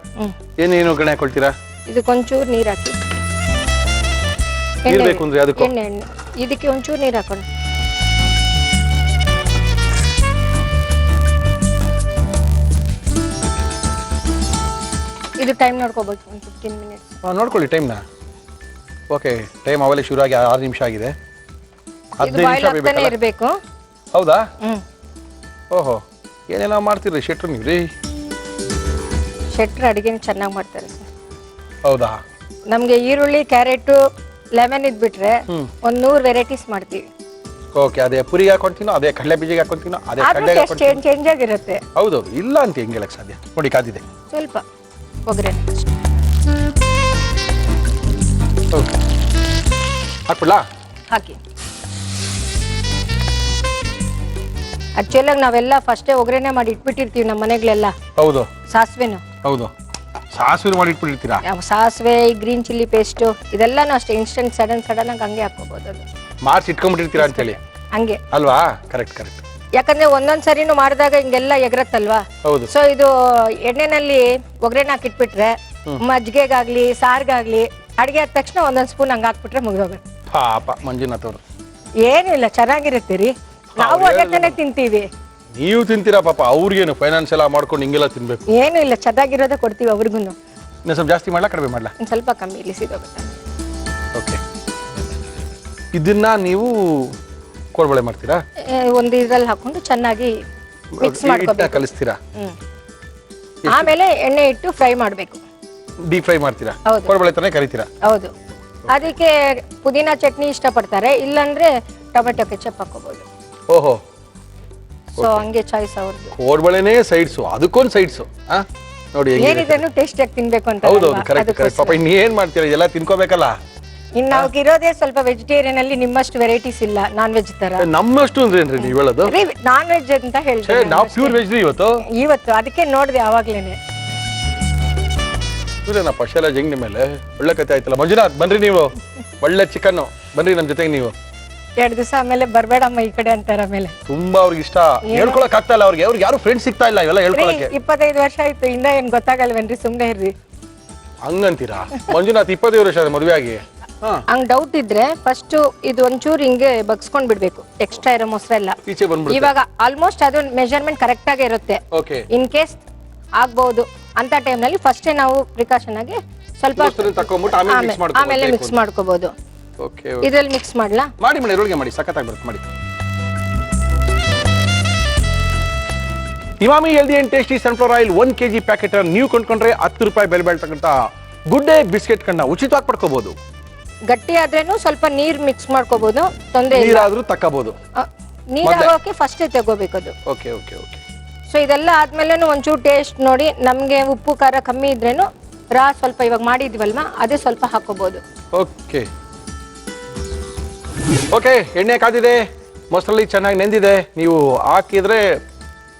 ಏನೇನು ಒಗ್ಗರಣೆ ಹಾಕೊಳ್ತೀರಾ? ಇದಕ್ಕೊಂಚೂರು ನೀರು ಹಾಕಿ. ನೀರು ಬೇಕು ಅಂದ್ರೆ ಅದಕ್ಕೆ? ಎಣ್ಣೆ. ಇದಕ್ಕೆ ಒಂಚೂರು ನೀರು ಹಾಕೋಣ. ಇದು ಟೈಮ್ ನೋಡ್ಕೋಬೇಕು. 15 ಮಿನಿಟ್ಸ್ ನೋಡ್ಕೊಳ್ಳಿ ಟೈಮ್ನ. ಓಕೆ, ಟೈಮ್ ಅವಲೇ ಶುರು ಆಗಿ 6 ನಿಮಿಷ ಆಗಿದೆ. 15 ನಿಮಿಷ ಇರಬೇಕು. ಹೌದಾ? ಓಹೋ, ಏನೇನೋ ಮಾಡ್ತೀರಿ ಶೆಟ್ರು ನೀವು ರೀ? ಶೆಟ್ರು ಅಡಿಗೆ ಚೆನ್ನಾಗಿ ಮಾಡ್ತಾರೆ ಸರ್. ಹೌದಾ? ನಮ್ಗೆ ಈರುಳ್ಳಿ, ಕ್ಯಾರೆಟ್, ಲೆಮನ್ ಇದ್ಬಿಟ್ರೆ 100 ವೆರೈಟೀಸ್ ಮಾಡ್ತೀವಿ. ಓಕೆ, ಅದೇ ಪುರಿಗೆ ಹಾಕೊಂತೀನೋ, ಅದೇ ಕಡಲೆ ಬೀಜಿಗೆ ಹಾಕೊಂತೀನೋ, ಅದೇ ಕಡಲೆ ಚೇಂಜ್ ಆಗಿರುತ್ತೆ. ಹೌದು, ಇಲ್ಲ ಅಂತ ಹೆಂಗೆ ಹೇಳಕ್ ಸಾಧ್ಯ? ನೋಡಿ, ಕಾದಿದೆ. ಸ್ವಲ್ಪ ಒಗ್ಗರಣೆ ಹಾಕ್ಬಿಡ್ಲಾ? ಹಾಕಿ. ಆಕ್ಚುಲಾಗಿ ನಾವೆಲ್ಲ ಫಸ್ಟೇ ಒಗ್ಗರಣೆ ಮಾಡಿ ಇಟ್ಬಿಟ್ಟಿರ್ತೀವಿ ನಮ್ಮ ಮನೆಗಳೆಲ್ಲ. ಹೌದು. ಸಾಸಿವೆನು. ಹೌದು, ಸಾಸಿವೆ ಮಾಡಿ ಇಟ್ಬಿಟ್ಟಿರ್ತೀರಾ? ಸಾಸಿವೆ, ಗ್ರೀನ್ ಚಿಲ್ಲಿ ಪೇಸ್ಟ್ ಇದೆಲ್ಲಾನು ಅಷ್ಟೇ ಇನ್ಸ್ಟೆಂಟ್ ಸಡನ್ ಆಗಿ ಹಂಗೆ ಹಾಕೋಬಹುದು. ಅದು ಮಾರ್ಚ್ ಇಟ್ಕೊಂಡ್ಬಿಟ್ಟಿರ್ತೀರಾ ಅಂತೇಳಿ ಹಂಗೆ ಅಲ್ವಾ? ಕರೆಕ್ಟ್. ಯಾಕಂದ್ರೆ ಒಂದೊಂದ್ ಸರಿನು ಮಾಡಿದಾಗ ಹಿಂಗೆಲ್ಲ ಎಗರತ್ತಲ್ವಾ? ಹೌದು. ಸೊ ಇದು ಎಣ್ಣೆನಲ್ಲಿ ಒಗ್ಗರಣೆ ಹಾಕಿಟ್ಬಿಟ್ರೆ ಮಜ್ಜಿಗೆಗಾಗ್ಲಿ ಸಾರ್ಗಾಗ್ಲಿ ಅಡಿಗೆ ಆದ ತಕ್ಷಣ 1 ಸ್ಪೂನ್ ಹಂಗ ಹಾಕ್ಬಿಟ್ರೆ ಮುಗಿದೋಗುತ್ತೆ. ಪಾಪ ಮಂಜುನಾಥ್ ಅವರು. ಏನಿಲ್ಲ, ಚೆನ್ನಾಗಿರುತ್ತೆ ರೀ. ನಾವು ಅದೇ ತಾನೇ ತಿಂತೀವಿ. ನೀವು ತಿಂತೀರಾ ಪಾಪ, ಅವ್ರಿಗೇನು ಫೈನಾನ್ಸ್ ಎಲ್ಲ ಮಾಡ್ಕೊಂಡು ಹಿಂಗೆಲ್ಲ ತಿನ್ಬೇಕು. ಏನು ಇಲ್ಲ, ಚೆನ್ನಾಗಿರೋದೇ ಕೊಡ್ತೀವಿ ಅವ್ರಿಗೂ. ಇನ್ನು ಸ್ವಲ್ಪ ಜಾಸ್ತಿ ಮಾಡ್ಲಾ ಕಡಿಮೆ ಮಾಡ್ಲಾ? ಒಂದು ಸ್ವಲ್ಪ ಕಮ್ಮಿ ಇಲ್ಲಿ ಸಿಗೋಗುತ್ತೆ. ಓಕೆ, ಇದನ್ನ ನೀವು ಕೋಡ್ಬಳೆ ಮಾಡ್ತೀರಾ? ಒಂದು ಇದ್ರಲ್ಲಿ ಹಾಕೊಂಡು ಚೆನ್ನಾಗಿ ಮಿಕ್ಸ್ ಮಾಡ್ಕೋಬೇಕು, ಕಲಿಸ್ತೀರಾ? ಆಮೇಲೆ ಎಣ್ಣೆ ಇಟ್ಟು ಫ್ರೈ ಮಾಡಬೇಕು. ಡೀಪ್ ಫ್ರೈ ಮಾಡ್ತೀರಾ? ಹೌದು. ಕೋಡ್ಬಳೆ ತಾನೇ ಕರಿತೀರಾ? ಹೌದು. ಅದಕ್ಕೆ ಪುದೀನ ಚಟ್ನಿ ಇಷ್ಟಪಡ್ತಾರೆ, ಇಲ್ಲಾಂದ್ರೆ ಟೊಮೆಟೊ ಕೆಚಪ್ ಹಾಕೋಬಹುದು. ಓಹೋ, ಸೊ ಹಂಗೆ ಚಾಯ್ಸ್ ಅವ್ರದ್ದು. ಕೋಡ್ಬಳೆನೇ ಸೈಡ್ಸು, ಅದಕ್ಕೊಂದು ಸೈಡ್ಸು. ನೋಡಿ ಏನಿದನ್ನು ಟೇಸ್ಟ್ ಆಗಿ ತಿನ್ಬೇಕು ಅಂತ. ಹೌದೌದು, ಕರೆಕ್ಟ್ ಕರೆಕ್ಟ್. ಪಾಪ ಇನ್ನೇನ್ ಮಾಡ್ತೀರಾ, ಎಲ್ಲ ತಿನ್ಕೋಬೇಕಲ್ಲ. ಇನ್ನು ನಾವು ಇರೋದೇ ಸ್ವಲ್ಪ ವೆಜಿಟೇರಿಯನ್ ಅಲ್ಲಿ, ನಿಮ್ಮಷ್ಟು ವೆರೈಟೀಸ್ ಇಲ್ಲ ನಾನ್ ವೆಜ್ ತರ. ನಮ್ಮಷ್ಟು ಅಂದ್ರೇನ್ರಿ ನೀವು ಹೇಳೋದು? ನಾನ್ ವೆಜ್ ಅಂತ ಹೇಳ್ತೀವಿ ನಾವು ಪ್ಯೂರ್ ವೆಜ್ ಇವತ್ತು, ಅದಕ್ಕೆ ನೋಡಿದೆ ಆವಾಗ್ಲೇನೆ. ಇವ್ರೇನಪ್ಪ ಶೈಲಜ್ ಹೆಂಗ್ ನಿಮ್ಮ ಮೇಲೆ ಒಳ್ಳೆ ಕತೆ ಆಯ್ತಲ್ಲ. ಮಂಜುನಾಥ್ ಬನ್ರಿ, ನೀವು ಒಳ್ಳೆ ಚಿಕನ್ ಬನ್ರಿ ನಮ್ಮ ಜೊತೆಗೆ. ನೀವು 2 ದಿವಸ ಆಮೇಲೆ ಬರ್ಬೇಡಮ್ಮ ಈ ಕಡೆ ಅಂತಾರ. ಆಮೇಲೆ ತುಂಬಾ ಅವ್ರಿಗೆ ಇಷ್ಟ, ಹೇಳ್ಕೊಳಕ್ ಆಗ್ತಾ ಇಲ್ಲ ಅವ್ರಿಗೆ ಯಾರು ಫ್ರೆಂಡ್ಸ್ ಸಿಗ್ತಾ ಇಲ್ಲ ಇವೆಲ್ಲ ಹೇಳ್ಕೊಳಕ್ಕೆ. 25 ವರ್ಷ ಆಯ್ತು, ಇನ್ನ ಏನ್ ಗೊತ್ತಾಗಲ್ವೇನ್ರಿ, ಸುಮ್ನೆ ಇರ್ರಿ. ಹಂಗಂತೀರಾ? ಮಂಜುನಾಥ್ 25 ವರ್ಷ ಮದುವೆ ಆಗಿ. ಹಂಗ್ ಡೌಟ್ ಇದ್ರೆ ಫಸ್ಟ್ ಇದು ಒಂಚೂರು ಹಿಂಗೆ ಬಗ್ಸ್ಕೊಂಡ್ ಬಿಡ್ಬೇಕು, ಎಕ್ಸ್ಟ್ರಾ ಇರೋ ಮೊಸರೆಲ್ಲ ಈಚೆ ಬಂದ್ಬಿಡುತ್ತೆ. ಇವಾಗ ಆಲ್ಮೋಸ್ಟ್ ಅದು ಮೆಜರ್ಮೆಂಟ್ ಕರೆಕ್ಟ್ ಆಗೇ ಇರುತ್ತೆ. ಓಕೆ, ಇನ್ ಕೇಸ್ ಆಗ್ಬಹುದು ಅಂತ ಟೈಮ್ ನಲ್ಲಿ ಫಸ್ಟ್ ನಾವು ಪ್ರಿಕಾಷನ್ ಆಗಿ ಸ್ವಲ್ಪ ಆಮೇಲೆ ಮಿಕ್ಸ್ ಮಾಡ್ಕೋಬಹುದು. ಓಕೆ, ಇದ್ರಲ್ಲಿ ಮಿಕ್ಸ್ ಮಾಡ್ಲಾ? ಮಾಡಿ ಮಾಡಿ, ಇದ್ರೊಳಗೆ ಮಾಡಿ, ಸಖತ್ತಾಗಿ ಬರುತ್ತೆ ಮಾಡಿ. Emami healthy and tasty sunflower oil 1 kg packet ನೀವು ಕೊಂಡ್ಕೊಂಡ್ರೆ 10 ರೂಪಾಯಿ ಬೆಲೆ ಬಾಳ್ತಕ್ಕಂಥ ಗುಡ್ ಡೇ ಬಿಸ್ಕೆಟ್ ಕಣ್ಣ ಉಚಿತವಾಗಿ ಪಡ್ಕೋಬಹುದು. ಗಟ್ಟಿ ಆದ್ರೇನು ಸ್ವಲ್ಪ ನೀರ್ ಮಿಕ್ಸ್ ಮಾಡ್ಕೋಬಹುದು, ತೊಂದ್ರೆ ಇಲ್ಲ. ನೀರಾದ್ರೂ ತಕ್ಕಬಹುದು. ನೀರ್ ಹಾಕೋಕೆ ಫಸ್ಟ್ ತಗೋಬೇಕು ಅದು. Okay okay okay. ಸೊ ಇದೆಲ್ಲ ಆದ್ಮೇಲೆ ಒಂಚೂರು ಟೇಸ್ಟ್ ನೋಡಿ, ನಮ್ಗೆ ಉಪ್ಪು ಖಾರ ಕಮ್ಮಿ ಇದ್ರೇನು ಸ್ವಲ್ಪ ಇವಾಗ ಮಾಡಿದ್ವಲ್ವಾ ಅದೇ ಸ್ವಲ್ಪ ಹಾಕೋಬಹುದು. ಓಕೆ ಓಕೆ, ಎಣ್ಣೆ ಕಾದಿದೆ, ಮೊಸರಲ್ಲಿ ಚೆನ್ನಾಗಿ ನೆಂದಿದೆ, ನೀವು ಹಾಕಿದ್ರೆ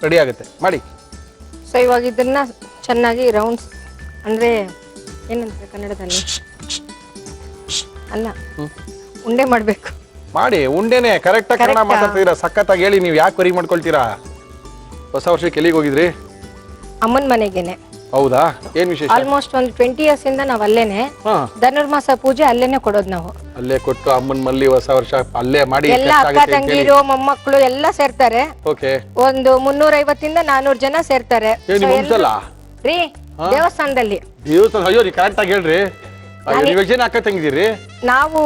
ರೆಡಿ ಆಗುತ್ತೆ. ಮಾಡಿ. ಸೊ ಇವಾಗ ಇದನ್ನ ಚೆನ್ನಾಗಿ ರೌಂಡ್ಸ್ ಅಂದ್ರೆ ಏನಂತಾರೆ ಕನ್ನಡದಲ್ಲಿ, ಅಲ್ಲ ಉಂಡೆ ಮಾಡ್ಬೇಕು. ಮಾಡಿ, ಉಂಡೆನೆ ಕರೆಕ್ಟ್ ಆಗಿ ಕನ್ನಡ ಮಾತಾಡ್ತಿದ್ದೀರಾ, ಸಖತ್ತಾಗಿ ಹೇಳಿ. ನೀವು ಯಾಕೆ ವರಿ ಮಾಡ್ಕೊಳ್ತೀರಾ? ಹೊಸ ವರ್ಷಕ್ಕೆ ಎಲ್ಲಿಗೆ ಹೋಗಿದ್ರಿ? ಅಮ್ಮನ ಮನೆಗೇನೆ. ಹೌದಾ, ಏನ್ ವಿಶೇಷ? ಆಲ್ಮೋಸ್ಟ್ ಒಂದು 20 years ಇಂದ ನಾವ್ ಅಲ್ಲೇನೆ ಧನುರ್ಮಾಸ ಪೂಜೆ ಅಲ್ಲೇನೆ ಕೊಡೋದು ನಾವು. ಅಲ್ಲೇ ಕೊಟ್ಟು ಅಮ್ಮನ ಮಲ್ಲಿ ಹೊಸ ವರ್ಷ ಅಲ್ಲೇ ಮಾಡಿ ಎಲ್ಲ ಅಕ್ಕ ತಂಗಿರು ಮೊಮ್ಮಕ್ಕಳು ಎಲ್ಲ ಸೇರ್ತಾರೆ. ಓಕೆ, ಒಂದು 350 ಇಂದ 400 ಜನ ಸೇರ್ತಾರೆ ರೀ ದೇವಸ್ಥಾನದಲ್ಲಿ. ದೇವಸ್ಥಾನ? ಅಯ್ಯೋ, ನೀವು ಕರೆಕ್ಟ್ ಆಗಿ ಹೇಳ್ರಿ. ನೀವು ಎಷ್ಟು ಜನ ಅಕ್ಕ ತಂಗಿದ್ದೀರಿ? ನಾವು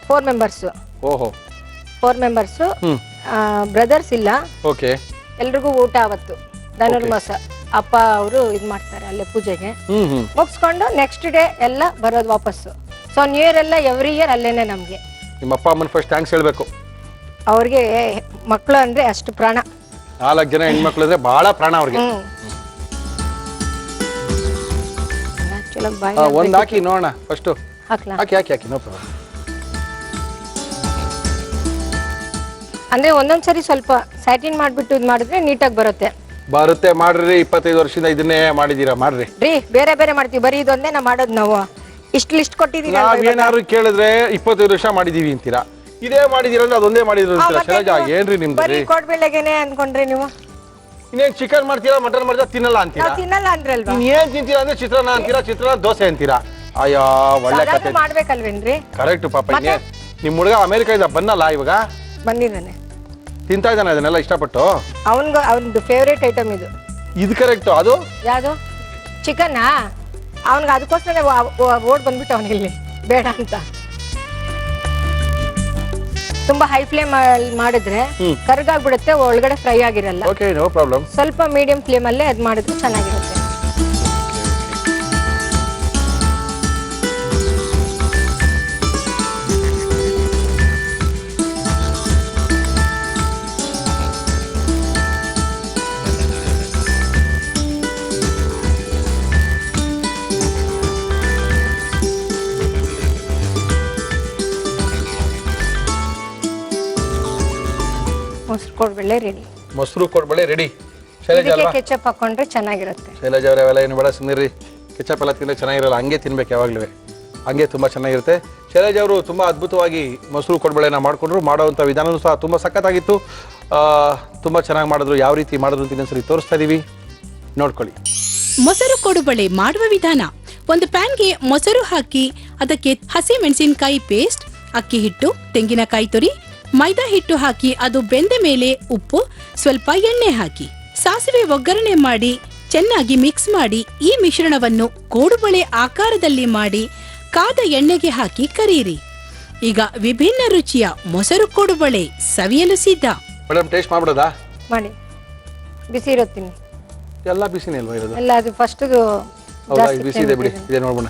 4 ಮೆಂಬರ್ಸ್. ಓಹೋ, 4 ಮೆಂಬರ್ಸ್. ಬ್ರದರ್ಸ್ ಇಲ್ಲ. ಓಕೆ, ಎಲ್ರಿಗೂ ಊಟ ಅವತ್ತು ಧನುರ್ಮಾಸ ಅಪ್ಪ ಅವರು ಇದ್ ಮಾಡ್ತಾರೆ ಅಲ್ಲೇ ಪೂಜೆಗೆ ಮುಗಿಸ್ಕೊಂಡು ನೆಕ್ಸ್ಟ್ ಡೇ ಎಲ್ಲ ಬರೋದು ವಾಪಸ್ಸು. ಸೊ ನ್ಯೂ ಇಯರ್ ಎಲ್ಲ ಎವ್ರಿ ಇಯರ್ ಅಲ್ಲೇನೆ ನಮ್ಗೆ. ನಿಮ್ಮ ಅಪ್ಪ ಅಮ್ಮನ ಫಸ್ಟ್ ಥ್ಯಾಂಕ್ಸ್ ಹೇಳ್ಬೇಕು. ಅವ್ರಿಗೆ ಮಕ್ಕಳು ಅಂದ್ರೆ ಅಷ್ಟು ಪ್ರಾಣ. 4 ಜನ ಹೆಣ್ಮಕ್ಳು ಅಂದ್ರೆ ಬಹಳ ಪ್ರಾಣ ಅವ್ರಿಗೆ. ಒಂದ್ ಹಾಕಿ ನೋಡೋಣ ಫಸ್ಟ್. ಹಾಕಿ ಹಾಕಿ ಹಾಕಿ, ನೋ ಪ್ರಾಬ್ಲಮ್. ಅಂದ್ರೆ ಒಂದೊಂದ್ಸರಿ ಸ್ವಲ್ಪ ಸ್ಯಾಟಿನ್ ಮಾಡ್ಬಿಟ್ಟು ಇದ್ ಮಾಡಿದ್ರೆ ನೀಟಾಗಿ ಬರುತ್ತೆ. ಬರುತ್ತೆ, ಮಾಡ್ರಿ. 25 ವರ್ಷದಿಂದ ಇದನ್ನೇ ಮಾಡಿದೀರಾ, ಮಾಡ್ರಿ. ರೀ ಬೇರೆ ಬೇರೆ ಮಾಡ್ತೀವಿ, ಬರೀ ಇದೊಂದೇ ಮಾಡೋದು ನಾವು. ಇಷ್ಟು ಲಿಸ್ಟ್ ಕೊಟ್ಟಿದೀವಿ. ನಾವೇನಾದ್ರು ಕೇಳಿದ್ರೆ 25 ವರ್ಷ ಮಾಡಿದೀವಿ ಅಂತೀರಾ, ಇದೇ ಮಾಡಿದೀರ ಅಂದ್ರೆ ಅದೊಂದೇ ಮಾಡಿದ್ರು ಅಂತೀರಾ. ಶೈಲಜಾ, ಏನ್ರಿ ನಿಮ್ದು? ಬರೀ ಕೋಡ್ಬೆಳೆಗೆನೆ ಅನ್ಕೊಂಡ್ರಿ ನೀವು. ಇನ್ನೇನ್ ಚಿಕನ್ ಮಾಡ್ತೀರಾ, ಮಟನ್ ಮಾಡ್ತೀರಾ, ತಿನ್ನಲ್ಲ ಅಂತೀರಾ? ತಿನ್ನಲ್ಲ ಅಂದ್ರಲ್ವಾ? ಏನ್ ತಿಂತೀರಾ ಅಂದ್ರೆ ಚಿತ್ರಾನ್ನ ಅಂತೀರಾ, ಚಿತ್ರಾನ್ನ ದೋಸೆ ಅಂತೀರಾ. ಅಯ್ಯೋ, ಒಳ್ಳೆ ಕತೆ. ಮಾಡ್ಬೇಕಲ್ವೇನ್ರಿ? ಕರೆಕ್ಟ್. ಪಾಪ ನಿಮ್ ಹುಡುಗ ಅಮೆರಿಕ ಇಂದ ಬಂದಲ್ಲ, ಇವಾಗ ಬಂದಿದ್ದಾನೆ, ತಿಂತಾ ಇದ್ದಾನೆ ಅದನ್ನೆಲ್ಲ ಇಷ್ಟಪಟ್ಟು. ಅವನದು ಫೇವ್ರೇಟ್ ಐಟಮ್ ಇದು. ಇದು ಕರೆಕ್ಟ್. ಅದು ಯಾವುದು? ಚಿಕನ್. ಅವನ್ಗೆ ಅದಕ್ಕೋಸ್ಕರ ಓಡ್ ಬಂದ್ಬಿಟ್ಟು ಅವನಿಗೆ ಇಲ್ಲಿ ಬೇಡ ಅಂತ. ತುಂಬಾ ಹೈ ಫ್ಲೇಮ್ ಮಾಡಿದ್ರೆ ಕರ್ಗಾಗ್ಬಿಡುತ್ತೆ, ಒಳಗಡೆ ಫ್ರೈ ಆಗಿರಲ್ಲ. Okay, no problem. ಸ್ವಲ್ಪ ಮೀಡಿಯಂ ಫ್ಲೇಮ್ ಅಲ್ಲೇ ಅದ್ ಮಾಡಿದ್ರೆ ಚೆನ್ನಾಗಿರುತ್ತೆ. ಮೊಸರು ಕೋಡ್ಬಳೆ ರೆಡಿ. ಮೊಸರು ಕೋಡ್ಬಳೆ ರೆಡಿ. ಶೈಲಜಾ ಅಲ್ವಾ? ಕೆಚಪ್ ಹಾಕೊಂಡ್ರೆ ಚೆನ್ನಾಗಿರುತ್ತೆ. ಶೈಲಜಾ ಅವರೇ, ಅವೆಲ್ಲ ಏನು ಬೇಡ, ಸುಮ್ಮನಿರಿ. ಕೆಚಪ್ ಎಲ್ಲ ತಿಂದ್ರೆ ಚೆನ್ನಾಗಿರಲ್ಲ, ಹಂಗೆ ತಿನ್ಬೇಕು ಯಾವಾಗಲೂ, ಹಂಗೆ ತುಂಬ ಚೆನ್ನಾಗಿರುತ್ತೆ. ಶೈಲಜಾ ಅವರು ತುಂಬ ಅದ್ಭುತವಾಗಿ ಮೊಸರು ಕೋಡ್ಬಳೆನ ಮಾಡಿಕೊಂಡ್ರು. ಮಾಡೋವಂಥ ವಿಧಾನವೂ ಸಹ ತುಂಬ ಸಖತ್ತಾಗಿತ್ತು. ತುಂಬ ಚೆನ್ನಾಗಿ ಮಾಡಿದ್ರು. ಯಾವ ರೀತಿ ಮಾಡಿದ್ರು ಅಂತ ಇನ್ನೊಂದ್ಸರಿ ತೋರಿಸ್ತಾ ಇದೀವಿ, ನೋಡ್ಕೊಳ್ಳಿ. ಮೊಸರು ಕೋಡುಬಳೆ ಮಾಡುವ ವಿಧಾನ: ಒಂದು ಪ್ಯಾನ್ಗೆ ಮೊಸರು ಹಾಕಿ ಅದಕ್ಕೆ ಹಸಿ ಮೆಣಸಿನಕಾಯಿ ಪೇಸ್ಟ್, ಅಕ್ಕಿ ಹಿಟ್ಟು, ತೆಂಗಿನಕಾಯಿ ತುರಿ, ಮೈದಾ ಹಿಟ್ಟು ಹಾಕಿ ಅದು ಬೆಂದ ಮೇಲೆ ಉಪ್ಪು, ಸ್ವಲ್ಪ ಎಣ್ಣೆ ಹಾಕಿ ಸಾಸಿವೆ ಒಗ್ಗರಣೆ ಮಾಡಿ ಚೆನ್ನಾಗಿ ಮಿಕ್ಸ್ ಮಾಡಿ ಈ ಮಿಶ್ರಣವನ್ನು ಕೋಡುಬಳೆ ಆಕಾರದಲ್ಲಿ ಮಾಡಿ ಕಾದ ಎಣ್ಣೆಗೆ ಹಾಕಿ ಕರಿಯಿರಿ. ಈಗ ವಿಭಿನ್ನ ರುಚಿಯ ಮೊಸರು ಕೋಡುಬಳೆ ಸವಿಯಲು ಸಿದ್ಧ. ಮೇಡಮ್ ಟೇಸ್ಟ್ ಮಾಡ್ಬಿಡೋದಾ? ಮಾಡಿ, ಬಿಸಿ ಇರುತ್ತೀನಿ ಎಲ್ಲ ಬಿಸಿನೇ ಅಲ್ವಾ ಇರೋದು? ಎಲ್ಲ. ಅದು ಫಸ್ಟ್ ಹೌದಾ, ಇದು ಬಿಸಿ ಇದೆ ಬಿಡಿ, ಇದೆ ನೋಡ್ಬೋಣ.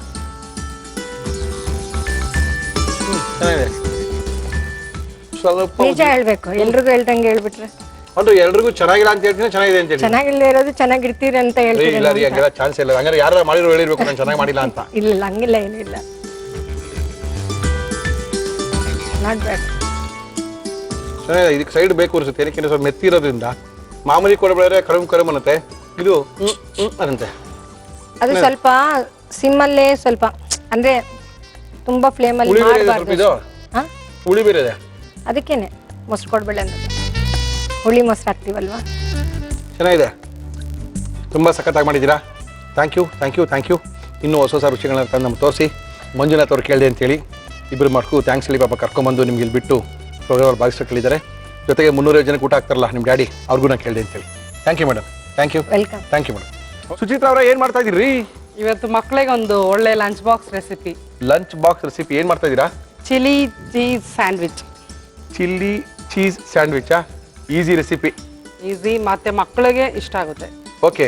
ಚೆನ್ನಾಗಿದೆ. ಸ್ವಲ್ಪ ನಿಜ ಹೇಳ್ಬೇಕು, ಎಲ್ರಿಗೂ ಹೇಳ್ದಂಗೆ ಹೇಳ್ಬಿಟ್ರೆ. ಅಂದ್ರೆ ಎಲ್ರಿಗೂ ಚೆನ್ನಾಗಿಲ್ಲ ಅಂತ ಹೇಳ್ತೀನಿ, ಚೆನ್ನಾಗಿದೆ ಅಂತ ಹೇಳಿ. ಚೆನ್ನಾಗಿಲ್ಲದೆ ಇರೋದು ಚೆನ್ನಾಗಿರ್ತೀರಿ ಅಂತ ಹೇಳ್ತೀರಿ. ಇಲ್ಲ ರೀ, ಹಂಗೆಲ್ಲ ಚಾನ್ಸ್ ಇಲ್ಲ. ಹಂಗಾರೆ ಯಾರು ಮಾಡಿರೋ ಹೇಳಿರ್ಬೇಕು ನಾನು ಚೆನ್ನಾಗಿ ಮಾಡಿಲ್ಲ ಅಂತ. ಇಲ್ಲ, ಹಂಗಿಲ್ಲ, ಏನೂ ಇಲ್ಲ. Not bad. ಚೆನ್ನಾಗಿದೆ. ಇದಕ್ಕೆ ಸೈಡ್ ಬೇಕು ಅನ್ಸುತ್ತೆ, ಏನಕ್ಕೆ ಸ್ವಲ್ಪ ಮೆತ್ತಿ ಇರೋದ್ರಿಂದ. ಮಾಮೂಲಿ ಕೊಡಬೇಡ ಕರಮ್ ಕರಮ್ ಅನ್ನತ್ತೆ, ಇದು ಅದಂತೆ. ಅದು ಸ್ವಲ್ಪ ಸಿಮ್ಮಲ್ಲೇ ಸ್ವಲ್ಪ, ಅಂದ್ರೆ ತುಂಬಾ ಫ್ಲೇಮಲ್ಲಿ ಹುಳಿ ಬೇರೆ ಇದೆ ಸ್ವಲ್ಪ. ಮಾಡಬಾರ್ದು. ಇದು ಹಾ, ಹುಳಿ ಬೇರೆ ಇದೆ, ಅದಕ್ಕೇನೆ ಮೊಸರು ಕೊಡ್ಬೇಡ ಅನ್ನೋದು. ಹುಳಿ ಮೊಸರು ಹಾಕ್ತೀವಲ್ವಾ. ಚೆನ್ನಾಗಿದೆ. ತುಂಬ ಸಖತ್ತಾಗಿ ಮಾಡಿದ್ದೀರಾ. Thank you thank you thank you. ಇನ್ನೂ ಹೊಸ ಹೊಸ ರುಚಿಗಳನ್ನ ತಂದು ನಮ್ಗೆ ತೋರಿಸಿ ಮಂಜುನಾಥ್ ಅವ್ರು ಕೇಳಿದೆ ಅಂತೇಳಿ ಇಬ್ಬರು ಮಾಡ್ಕೊ ಥ್ಯಾಂಕ್ಸ್ ಹೇಳಿ ಪಾಪ ಕರ್ಕೊಂಬಂದು ನಿಮ್ಗೆ ಇಲ್ಲಿ ಬಿಟ್ಟು ಪ್ರೋಗ್ರಾಮ್ ಭಾಗಿಸೋ ಕೇಳಿದ್ದಾರೆ. ಜೊತೆಗೆ 350 ಜನಕ್ಕೆ ಊಟ ಆಗ್ತಾರಲ್ಲ ನಿಮ್ಮ ಡ್ಯಾಡಿ, ಅವ್ರಿಗೂ ನಾನು ಕೇಳಿದೆ ಅಂತೇಳಿ. Thank you madam, thank you, welcome. Thank you madam. Suchitra ಅವರ ಏನು ಮಾಡ್ತಾ ಇದ್ದೀರಿ? ಇವತ್ತು ಮಕ್ಕಳಿಗೆ ಒಂದು ಒಳ್ಳೆ lunch box recipe. Lunch box recipe ಏನು ಮಾಡ್ತಾ ಇದ್ದೀರಾ? Chilli cheese sandwich. Chilli cheese ಸ್ಯಾಂಡ್ವಿಚಾ? ಈಸಿ ರೆಸಿಪಿ, ಈಸಿ ಮತ್ತೆ ಮಕ್ಕಳಿಗೆ ಇಷ್ಟ ಆಗುತ್ತೆ. ಓಕೆ,